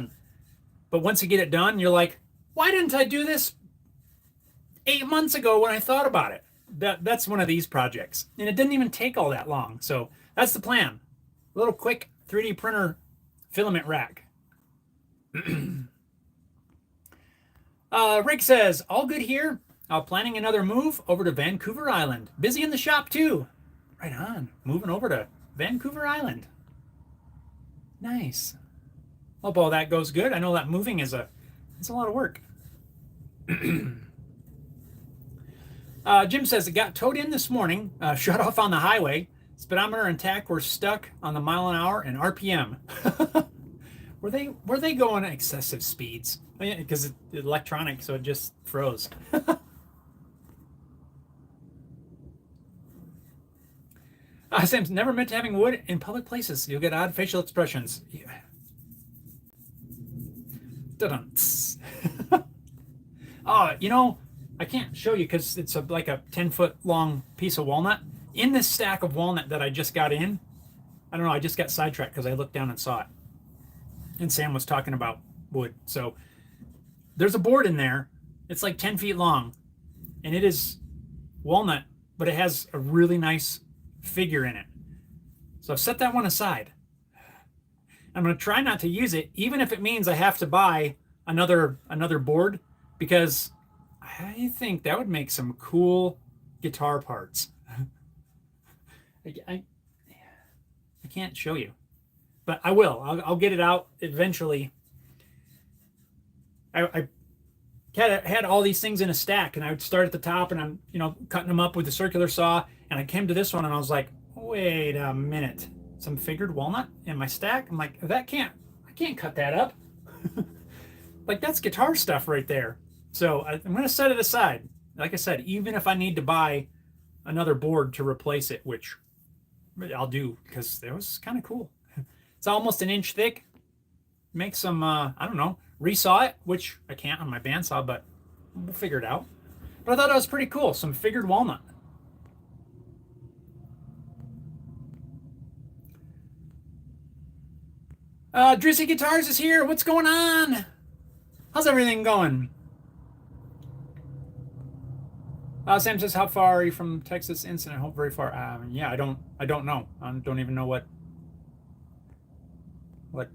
A: But once you get it done, you're like, why didn't I do this 8 months ago when I thought about it? That's one of these projects. And it didn't even take all that long. So that's the plan. A little quick 3D printer filament rack. Rick says, all good here. Planning another move over to Vancouver Island. Busy in the shop too. Right on. Moving over to Vancouver Island. Nice. Hope all that goes good. I know that moving it's a lot of work. Jim says it got towed in this morning, shut off on the highway. Speedometer and tach were stuck on the mile an hour and RPM. Were they going at excessive speeds? Because it's electronic, so it just froze. Sam's never meant to having wood in public places. You'll get odd facial expressions. Yeah. Oh, I can't show you because it's like a 10-foot long piece of walnut. In this stack of walnut that I just got in, I don't know, I just got sidetracked because I looked down and saw it. And Sam was talking about wood. So there's a board in there. It's like 10 feet long. And it is walnut but it has a really nice figure in it. So I've set that one aside. I'm going to try not to use it, even if it means I have to buy another board, because I think that would make some cool guitar parts. I can't show you, but I will. I'll get it out eventually. I had all these things in a stack, and I would start at the top, and I'm cutting them up with the circular saw, and I came to this one, and I was like, wait a minute, some figured walnut in my stack? I'm like, I can't cut that up. Like, that's guitar stuff right there. So I'm going to set it aside. Like I said, even if I need to buy another board to replace it, which I'll do, because it was kind of cool. It's almost an inch thick. Make some, I don't know, resaw it, which I can't on my bandsaw, but we'll figure it out. But I thought it was pretty cool, some figured walnut. Drizzy Guitars is here. What's going on? How's everything going? Sam says, how far are you from Texas incident? I hope very far. Yeah, I don't know. I don't even know what I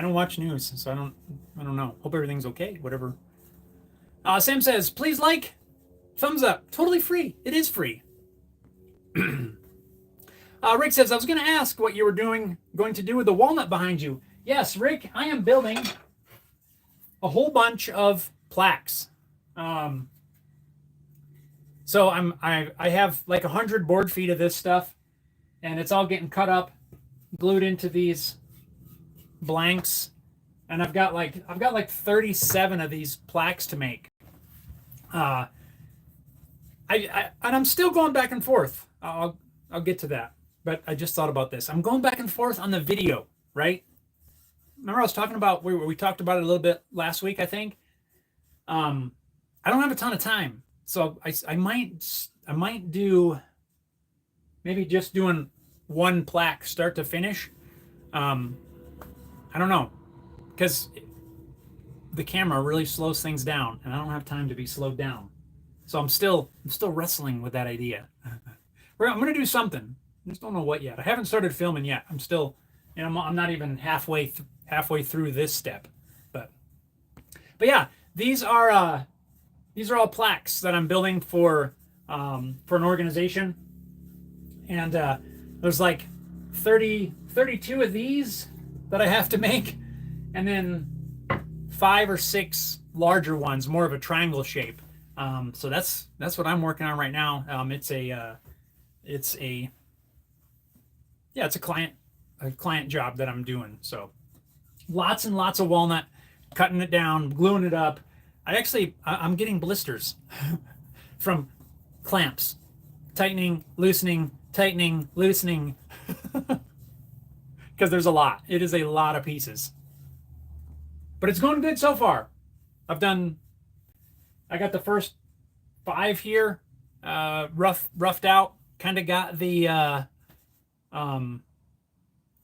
A: don't watch news, so I don't know. Hope everything's okay. Whatever. Sam says, please like, thumbs up. Totally free. It is free. Rick says, I was going to ask what you were going to do with the walnut behind you. Yes, Rick, I am building a whole bunch of plaques. So I have like 100 board feet of this stuff, and it's all getting cut up, glued into these blanks, and I've got like 37 of these plaques to make. And I'm still going back and forth. I'll get to that, but I just thought about this. I'm going back and forth on the video, right? Remember I was talking about, we talked about it a little bit last week, I think. I don't have a ton of time, so I might do maybe just doing one plaque start to finish. I don't know, because the camera really slows things down, and I don't have time to be slowed down. So I'm still wrestling with that idea. I'm going to do something. I just don't know what yet. I haven't started filming yet. I'm still, I'm not even halfway through this step. But yeah, these are all plaques that I'm building for an organization, and there's like 32 of these that I have to make, and then 5 or 6 larger ones, more of a triangle shape. So that's what I'm working on right now. It's a client job that I'm doing. So lots and lots of walnut, cutting it down, gluing it up. I'm getting blisters from clamps, tightening, loosening, because there's a lot. It is a lot of pieces, but it's going good so far. I got the first 5 here, roughed out, kind of got the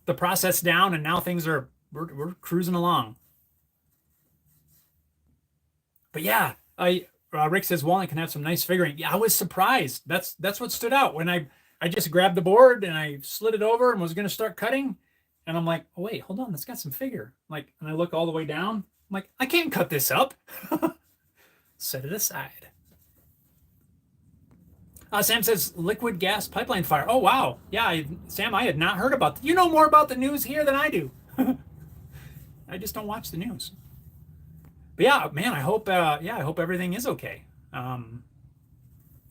A: process down, and now we're cruising along. But yeah, Rick says walnut can have some nice figuring. Yeah, I was surprised. That's what stood out when I just grabbed the board and I slid it over and was going to start cutting, and I'm like, oh wait, hold on, it's got some figure. And I look all the way down. I'm like, I can't cut this up. Set it aside. Sam says liquid gas pipeline fire. Oh wow, yeah, Sam, I had not heard about that. You know more about the news here than I do. I just don't watch the news. But yeah, man, I hope everything is okay.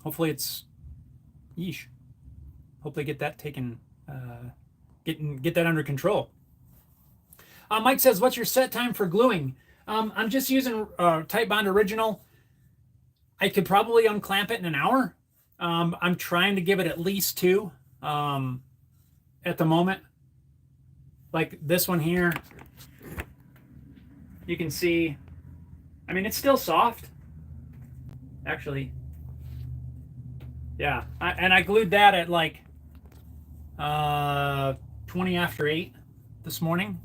A: Hopefully it's, yeesh. Hopefully get that taken, get that under control. Mike says, what's your set time for gluing? I'm just using Titebond Original. I could probably unclamp it in an hour. I'm trying to give it at least 2 at the moment. Like this one here, you can see, I mean, it's still soft, actually. Yeah, I glued that at like 20 after 8 this morning,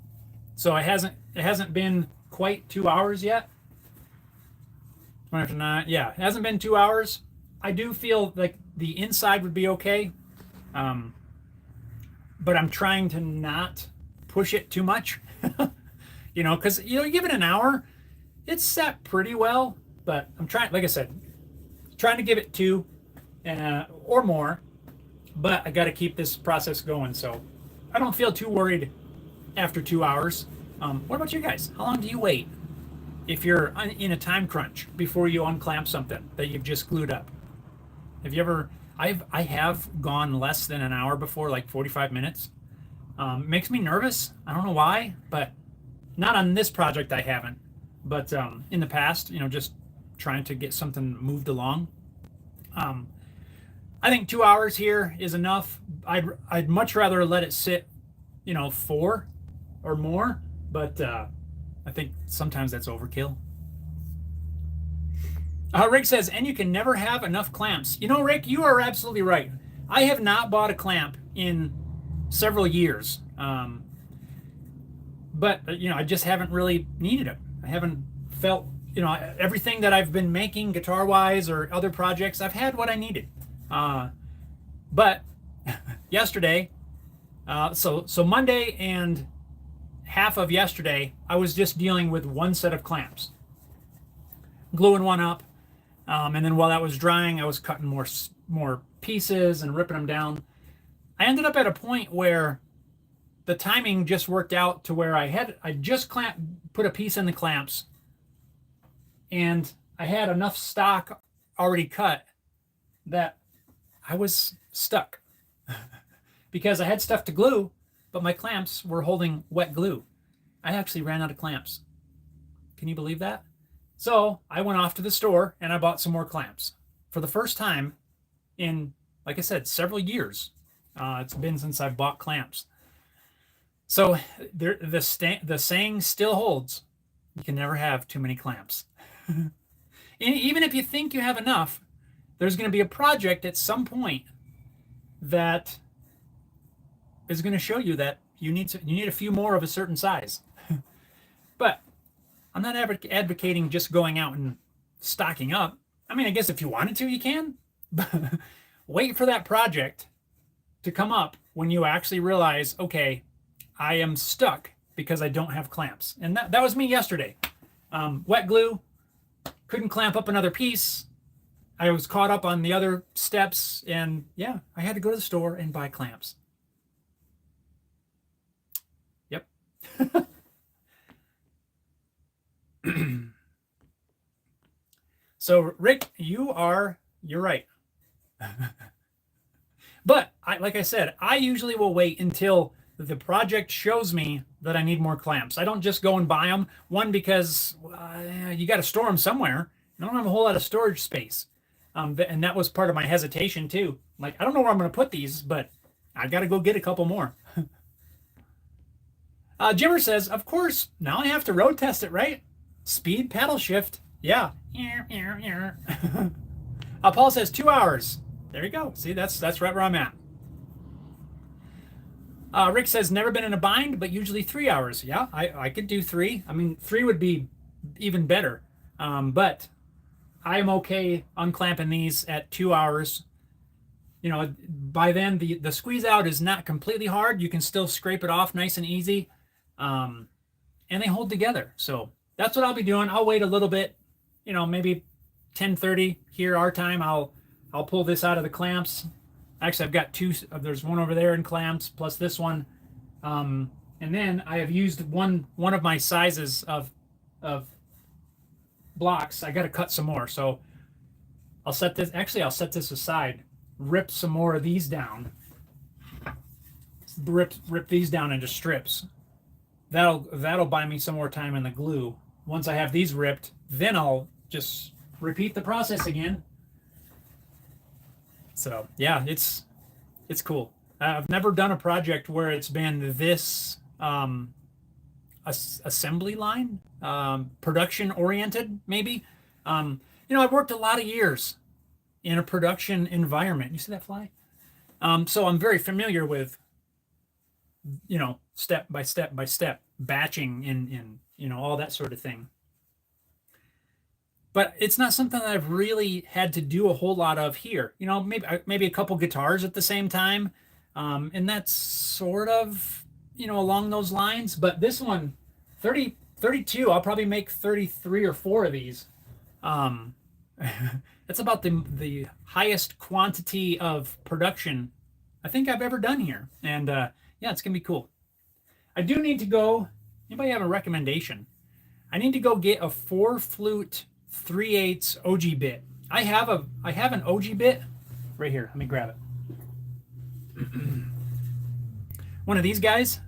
A: so it hasn't been quite 2 hours yet. After 9, yeah, it hasn't been 2 hours. I do feel like the inside would be okay, um, but I'm trying to not push it too much. Because you give it an hour, it's set pretty well. But I'm trying, like I said, trying to give it two or more. But I got to keep this process going, so I don't feel too worried after 2 hours. What about you guys? How long do you wait if you're in a time crunch before you unclamp something that you've just glued up? Have you ever? I have gone less than an hour before, like 45 minutes. Makes me nervous. I don't know why, but not on this project I haven't. But in the past, just trying to get something moved along. Um, I think 2 hours here is enough. I'd much rather let it sit, 4 or more, but I think sometimes that's overkill. Rick says, and you can never have enough clamps. Rick, you are absolutely right. I have not bought a clamp in several years, but I just haven't really needed it. I haven't felt, everything that I've been making guitar-wise or other projects, I've had what I needed. But yesterday, so Monday and half of yesterday, I was just dealing with one set of clamps, gluing one up, and then while that was drying, I was cutting more pieces and ripping them down. I ended up at a point where the timing just worked out to where I just put a piece in the clamps, and I had enough stock already cut that I was stuck because I had stuff to glue, but my clamps were holding wet glue. I actually ran out of clamps. Can you believe that? So I went off to the store and I bought some more clamps for the first time in, like I said, several years. It's been since I've bought clamps. So the saying still holds. You can never have too many clamps. Even if you think you have enough, there's going to be a project at some point that is going to show you that you need a few more of a certain size. But I'm not advocating just going out and stocking up. I mean, I guess if you wanted to, you can. But wait for that project to come up when you actually realize, okay, I am stuck because I don't have clamps. And that was me yesterday. Wet glue, couldn't clamp up another piece. I was caught up on the other steps, and yeah, I had to go to the store and buy clamps. Yep. So Rick, you're right. But like I said, I usually will wait until the project shows me that I need more clamps. I don't just go and buy them. One, because you got to store them somewhere. I don't have a whole lot of storage space. And that was part of my hesitation too. Like, I don't know where I'm going to put these, but I got to go get a couple more. Jimmer says, of course, now I have to road test it, right? Speed, paddle shift. Yeah. Paul says 2 hours. There you go. See, that's right where I'm at. Rick says, never been in a bind, but usually 3 hours. Yeah, I could do 3. I mean, 3 would be even better. But I am okay unclamping these at 2 hours. By then the squeeze out is not completely hard. You can still scrape it off nice and easy. And they hold together. So that's what I'll be doing. I'll wait a little bit, maybe 10:30 here our time. I'll pull this out of the clamps. Actually, I've got two. There's one over there in clamps plus this one. And then I have used one of my sizes of blocks. I got to cut some more. So I'll set this aside, rip some more of these down, rip these down into strips. That'll buy me some more time in the glue. Once I have these ripped, then I'll just repeat the process again. So yeah, it's cool. I've never done a project where it's been this assembly line, production oriented, maybe. I've worked a lot of years in a production environment. You see that fly? So I'm very familiar with, step by step batching and all that sort of thing. but it's not something that I've really had to do a whole lot of here. You know, maybe a couple guitars at the same time, and that's sort of, you know, along those lines. But this one, 32, I'll probably make 33 or 4 of these. Um, that's about the highest quantity of production I think I've ever done here, and yeah, it's gonna be cool. I do need to go. Anybody have a recommendation? I need to go get a 4-flute 3/8 OG bit. I have an OG bit right here. Let me grab it. One of these guys.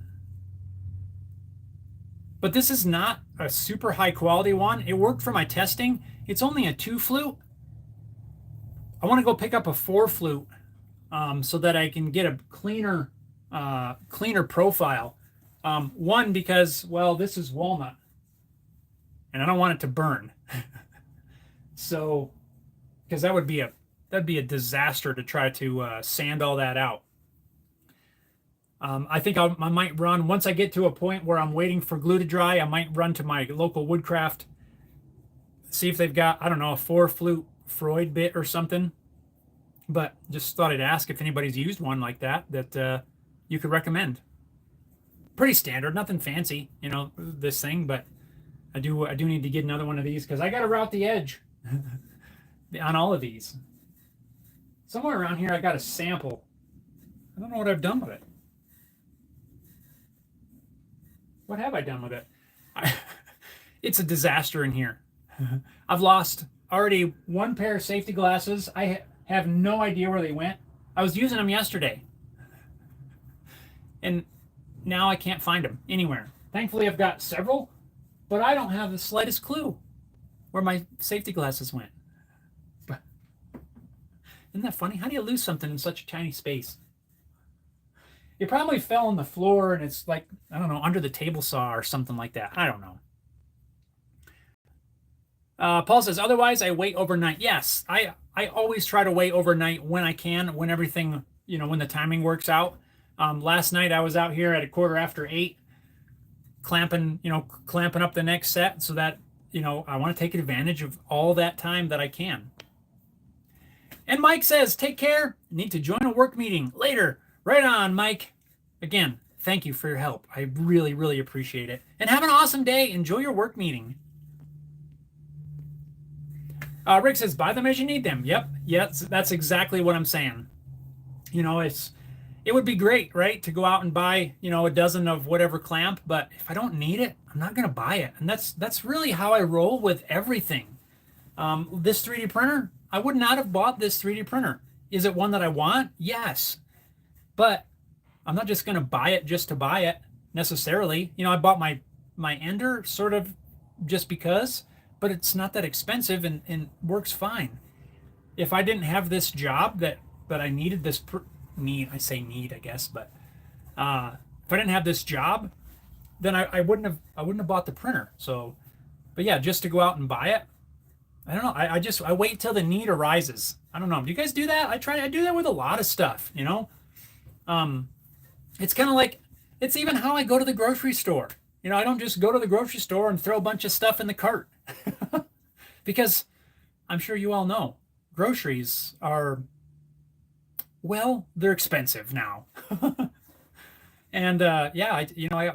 A: But this is not a super high quality one. It worked for my testing. It's only a 2-flute. I want to go pick up a 4-flute so that I can get a cleaner profile. One, because, well, this is walnut and I don't want it to burn. So, because that'd be a disaster to try to sand all that out. I think I might run, once I get to a point where I'm waiting for glue to dry, I might run to my local Woodcraft, see if they've got, I don't know, a 4-flute Freud bit or something. But just thought I'd ask if anybody's used one like that you could recommend. Pretty standard, nothing fancy, you know, this thing, but I do need to get another one of these because I got to route the edge on all of these. Somewhere around here I got a sample. I don't know what I've done with it. What have I done with it? It's a disaster in here. I've lost already 1 pair of safety glasses. I have no idea where they went. I was using them yesterday. And now I can't find them anywhere. Thankfully, I've got several, but I don't have the slightest clue where my safety glasses went. Isn't that funny? How do you lose something in such a tiny space? It probably fell on the floor and it's like, I don't know, under the table saw or something like that. I don't know. Paul says, otherwise I wait overnight. Yes, I always try to wait overnight when I can, when everything, you know, when the timing works out. Last night I was out here at 8:15, clamping up the next set so that, you know, I want to take advantage of all that time that I can. And Mike says, take care. Need to join a work meeting later. Right on, Mike. Again, thank you for your help. I really, really appreciate it. And have an awesome day. Enjoy your work meeting. Rick says, buy them as you need them. Yep. Yes, that's exactly what I'm saying. You know, it would be great, right, to go out and buy, you know, a dozen of whatever clamp, but if I don't need it, I'm not going to buy it. And that's really how I roll with everything. This 3D printer, I would not have bought this 3D printer. Is it one that I want? Yes. But I'm not just going to buy it just to buy it necessarily. You know, I bought my Ender sort of just because, but it's not that expensive and works fine. If I didn't have this job that I needed this I say need, I guess, but if I didn't have this job, then I wouldn't have bought the printer. So, but yeah, just to go out and buy it, I don't know. I wait till the need arises. I don't know. Do you guys do that? I do that with a lot of stuff, you know. It's kind of like, it's even how I go to the grocery store. You know, I don't just go to the grocery store and throw a bunch of stuff in the cart because I'm sure you all know groceries are, well, they're expensive now. And yeah, I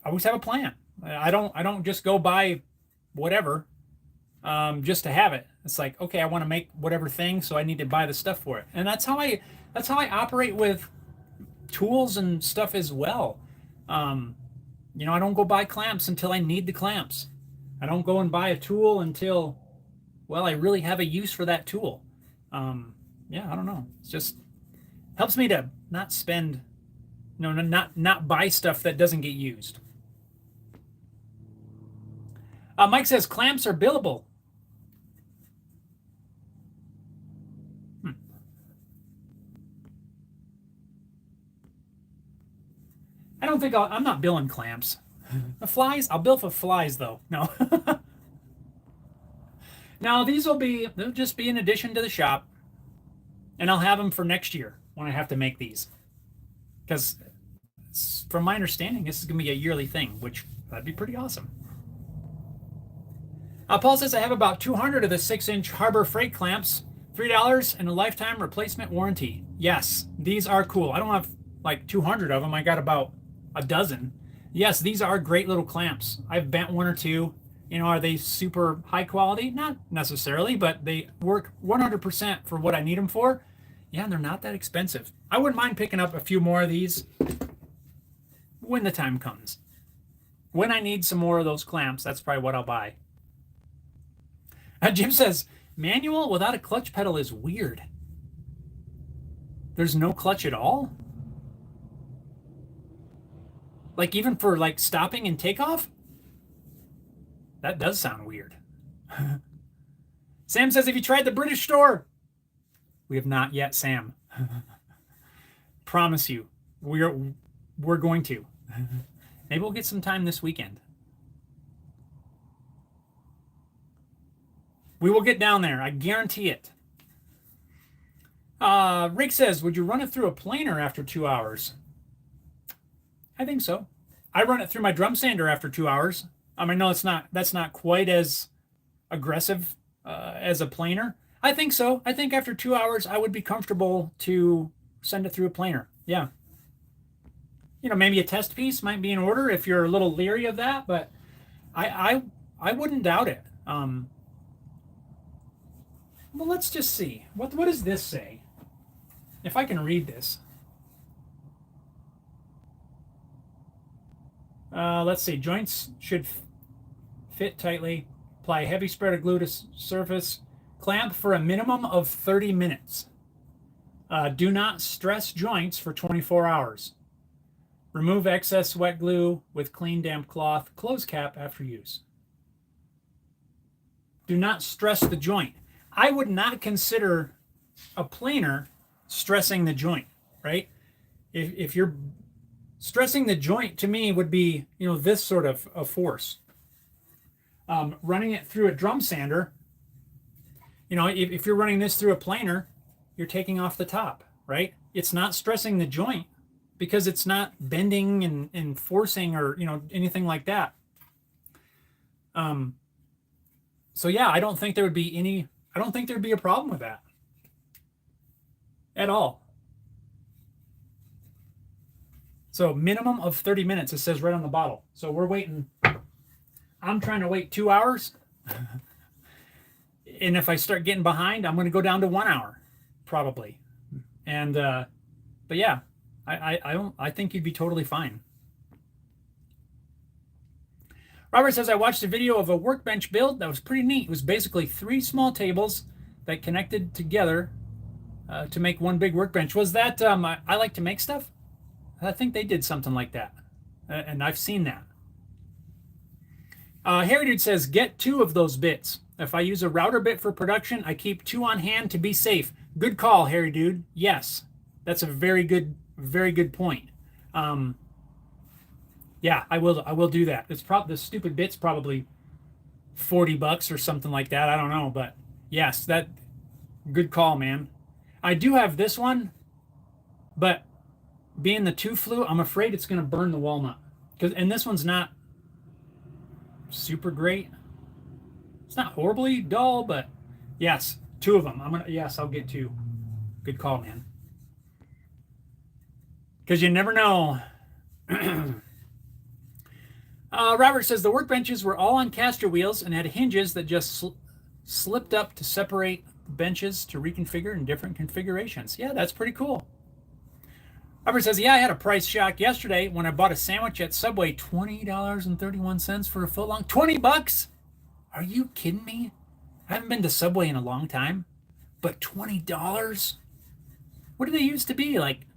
A: always have a plan. I don't just go buy whatever just to have it. It's like, okay, I want to make whatever thing, so I need to buy the stuff for it. And that's how I operate with tools and stuff as well. You know, I don't go buy clamps until I need the clamps. I don't go and buy a tool until, well, I really have a use for that tool. Yeah, I don't know. It's just helps me to not spend, not buy stuff that doesn't get used. Mike says clamps are billable. I don't think I'm not billing clamps. The flies, I'll bill for flies though. No. Now they'll just be in addition to the shop, and I'll have them for next year when I have to make these. Because from my understanding, this is going to be a yearly thing, which that'd be pretty awesome. Paul says, I have about 200 of the 6-inch Harbor Freight clamps, $3 and a lifetime replacement warranty. Yes, these are cool. I don't have like 200 of them. I got about a dozen. Yes, these are great little clamps. I've bent one or two. You know, are they super high quality? Not necessarily, but they work 100% for what I need them for. Yeah, and they're not that expensive. I wouldn't mind picking up a few more of these when the time comes. When I need some more of those clamps, that's probably what I'll buy. Jim says, manual without a clutch pedal is weird. There's no clutch at all? Like even for like stopping and takeoff? That does sound weird. Sam says, have you tried the British store? We have not yet, Sam. Promise you, we're going to. Maybe we'll get some time this weekend. We will get down there. I guarantee it. Rick says, would you run it through a planer after 2 hours? I think so. I run it through my drum sander after 2 hours. I mean, no, that's not quite as aggressive as a planer. I think so. I think after 2 hours, I would be comfortable to send it through a planer. Yeah. You know, maybe a test piece might be in order if you're a little leery of that, but I wouldn't doubt it. Well, let's just see. What does this say? If I can read this. Let's see. Joints should fit tightly. Apply a heavy spread of glue to surface. Clamp for a minimum of 30 minutes. Do not stress joints for 24 hours. Remove excess wet glue with clean damp cloth. Close cap after use. Do not stress the joint. I would not consider a planer stressing the joint, right? If you're stressing the joint, to me would be, you know, this sort of a force. Running it through a drum sander, you know, if you're running this through a planer, you're taking off the top, right? It's not stressing the joint because it's not bending and forcing or, you know, anything like that. So yeah, I don't think there'd be a problem with that at all. So minimum of 30 minutes, it says right on the bottle. So we're waiting. I'm trying to wait 2 hours. And if I start getting behind, I'm going to go down to 1 hour, probably. And, but yeah, I think you'd be totally fine. Robert says, I watched a video of a workbench build that was pretty neat. It was basically 3 small tables that connected together to make one big workbench. Was that, I like to make stuff? I think they did something like that. And I've seen that. Harry Dude says, get 2 of those bits. If I use a router bit for production, I keep 2 on hand to be safe. Good call, Harry Dude. Yes, that's a very good point. Yeah, I will do that. It's the stupid bit's probably $40 or something like that. I don't know, but yes, that good call, man. I do have this one, but being the 2 flue, I'm afraid it's going to burn the walnut. And this one's not super great. It's not horribly dull, but yes, 2 of them. I'll get 2. Good call, man. Because you never know. Robert says the workbenches were all on caster wheels and had hinges that just slipped up to separate benches to reconfigure in different configurations. Yeah, that's pretty cool. Robert says, yeah, I had a price shock yesterday when I bought a sandwich at Subway, $20.31 for a foot long. $20? Are you kidding me? I haven't been to Subway in a long time, but $20? What did they used to be? Like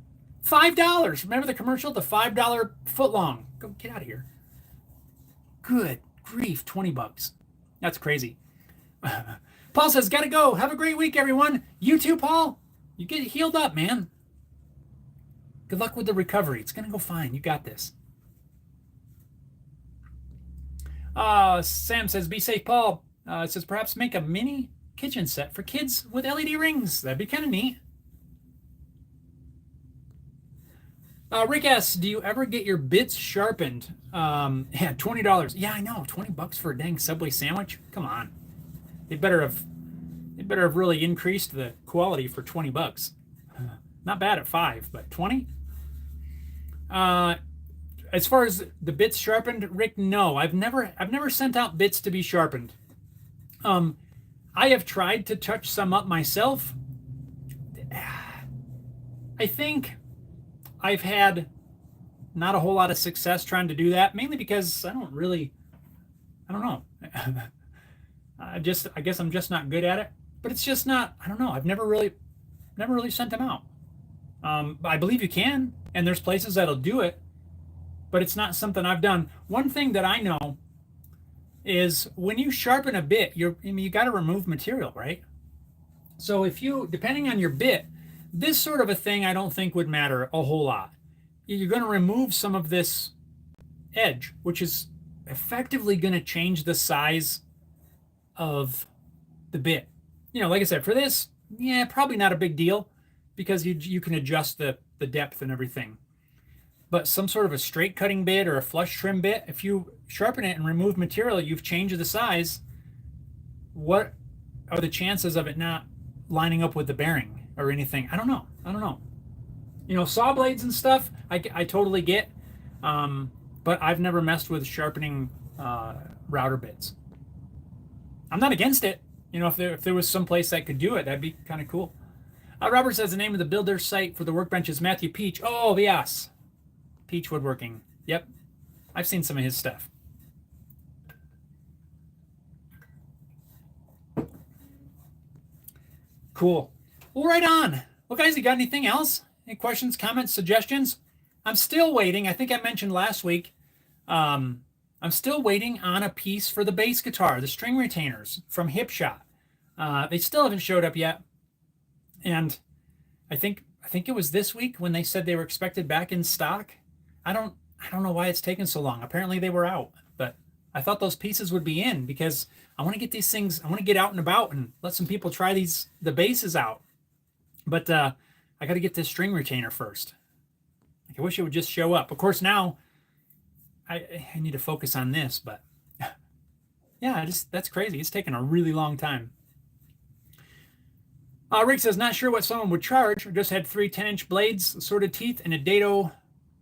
A: $5. Remember the commercial? The $5 foot long. Go get out of here. Good grief, $20. That's crazy. Paul says, gotta go. Have a great week, everyone. You too, Paul. You get healed up, man. Good luck with the recovery. It's gonna go fine. You got this. Sam says, be safe, Paul. It says, perhaps make a mini kitchen set for kids with LED rings. That'd be kind of neat. Rick S, do you ever get your bits sharpened? Yeah, $20. Yeah, I know, $20 for a dang Subway sandwich. Come on, they better have they better have really increased the quality for $20. Not bad at 5, but 20. Uh, as far as the bits sharpened, Rick, no, I've never sent out bits to be sharpened. Um, I have tried to touch some up myself. I think I've had not a whole lot of success trying to do that, mainly because I don't know. I guess I'm just not good at it. But it's just not, I don't know. I've never really sent them out. I believe you can, and there's places that'll do it, but it's not something I've done. One thing that I know is when you sharpen a bit, you got to remove material, right? So if you, depending on your bit, this sort of a thing I don't think would matter a whole lot. You're going to remove some of this edge, which is effectively going to change the size of the bit. Like I said, for this, yeah, probably not a big deal because you can adjust the depth and everything. But some sort of a straight cutting bit or a flush trim bit, if you sharpen it and remove material, you've changed the size. What are the chances of it not lining up with the bearing or anything? I don't know. Saw blades and stuff, I totally get. But I've never messed with sharpening router bits. I'm not against it. If there was some place that could do it, that'd be kind of cool. Robert says the name of the builder site for the workbench is Matthew Peach. Oh, yes. Peach Woodworking. Yep. I've seen some of his stuff. Cool. Well, right on. Well, guys, you got anything else? Any questions, comments, suggestions? I'm still waiting. I think I mentioned last week. I'm still waiting on a piece for the bass guitar, the string retainers from Hipshot. They still haven't showed up yet. And I think it was this week when they said they were expected back in stock. I don't know why it's taken so long. Apparently they were out, but I thought those pieces would be in because I want to get these things, I want to get out and about and let some people try the basses out. But I got to get this string retainer first. I wish it would just show up. Of course, now I need to focus on this, but yeah, that's crazy. It's taken a really long time. Rick says, not sure what someone would charge. I just had 3 10-inch blades, assorted teeth, and a dado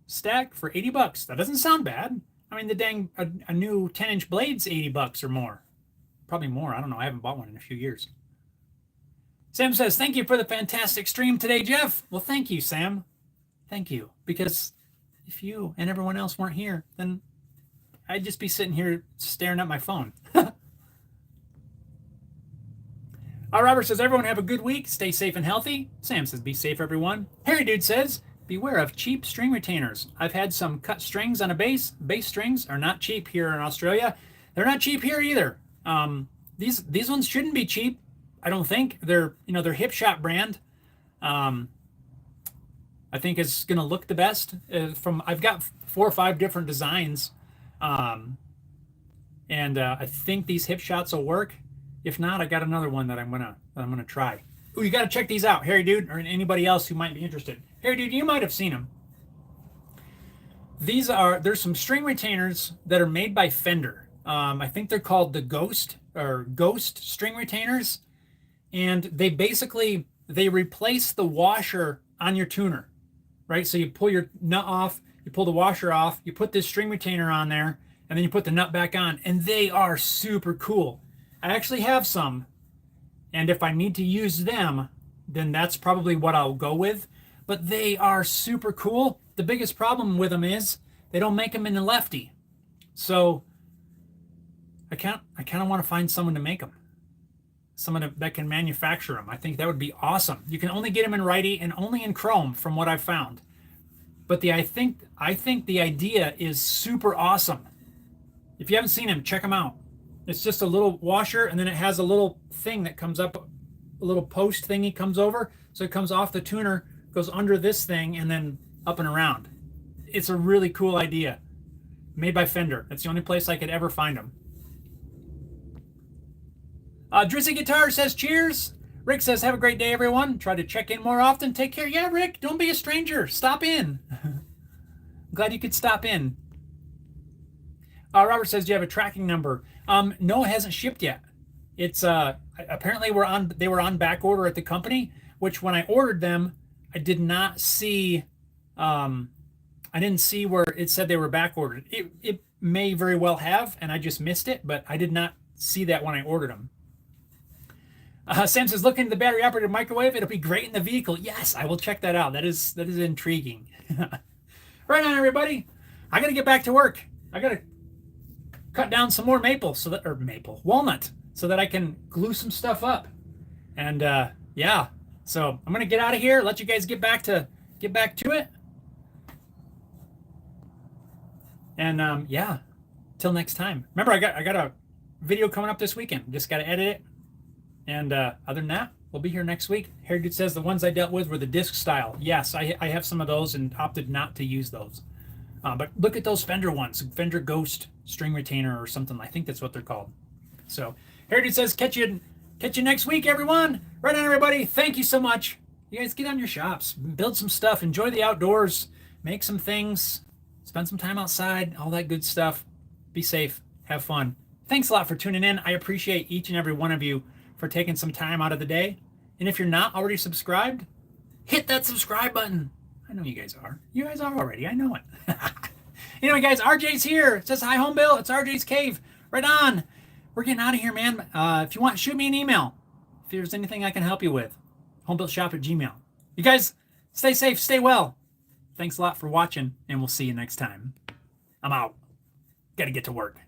A: stack for $80. That doesn't sound bad. I mean, a new 10-inch blade's $80 or more. Probably more. I don't know. I haven't bought one in a few years. Sam says, thank you for the fantastic stream today, Jeff. Well, thank you, Sam. Thank you. Because if you and everyone else weren't here, then I'd just be sitting here staring at my phone. Robert says, everyone have a good week. Stay safe and healthy. Sam says, be safe, everyone. Harry Dude says, beware of cheap string retainers. I've had some cut strings on a bass. Bass strings are not cheap here in Australia. They're not cheap here either. These ones shouldn't be cheap. I don't think. They're Hipshot brand. I think it's going to look the best. I've got 4 or 5 different designs. And I think these Hipshots will work. If not, I got another one that I'm gonna try. Oh, you got to check these out, Harry Dude, or anybody else who might be interested. Harry Dude, you might have seen them. There's some string retainers that are made by Fender. I think they're called the Ghost string retainers, and they replace the washer on your tuner, right? So you pull your nut off, you pull the washer off, you put this string retainer on there, and then you put the nut back on, and they are super cool. I actually have some, and if I need to use them, then that's probably what I'll go with. But they are super cool. The biggest problem with them is they don't make them in the lefty. So I kind of want to find someone to make them. Someone that can manufacture them. I think that would be awesome. You can only get them in righty and only in chrome from what I've found. But I think the idea is super awesome. If you haven't seen them, check them out. It's just a little washer, and then it has a little thing that comes up, a little post thingy comes over. So it comes off the tuner, goes under this thing, and then up and around. It's a really cool idea. Made by Fender. That's the only place I could ever find them. Drizzy Guitar says, cheers. Rick says, have a great day, everyone. Try to check in more often. Take care. Yeah, Rick, don't be a stranger. Stop in. glad you could stop in. Robert says, do you have a tracking number? No, it hasn't shipped yet. It's apparently they were on back order at the company, which when I ordered them, I did not see. I didn't see where it said they were back ordered. It may very well have, and I just missed it, but I did not see that when I ordered them. Sam says, look into the battery operated microwave. It'll be great in the vehicle. Yes, I will check that out. That is intriguing. Right on, everybody. I got to get back to work. I got to cut down some more walnut, so that I can glue some stuff up. And yeah, so I'm gonna get out of here. Let you guys get back to it. And yeah, till next time. Remember, I got a video coming up this weekend. Just got to edit it. And other than that, we'll be here next week. Heritage says the ones I dealt with were the disc style. Yes, I have some of those and opted not to use those. But look at those Fender ones, Fender Ghost string retainer or something. I think that's what they're called. So Heritage says, catch you next week, everyone. Right on, everybody. Thank you so much. You guys get on your shops, build some stuff, enjoy the outdoors, make some things, spend some time outside, all that good stuff. Be safe, have fun. Thanks a lot for tuning in. I appreciate each and every one of you for taking some time out of the day. And if you're not already subscribed, hit that subscribe button. I know you guys are. You guys are already. I know it. Anyway, guys, RJ's here. It says, hi, Home Bill. It's RJ's Cave. Right on. We're getting out of here, man. If you want, shoot me an email. If there's anything I can help you with. homebuiltshop@gmail.com. You guys, stay safe. Stay well. Thanks a lot for watching, and we'll see you next time. I'm out. Got to get to work.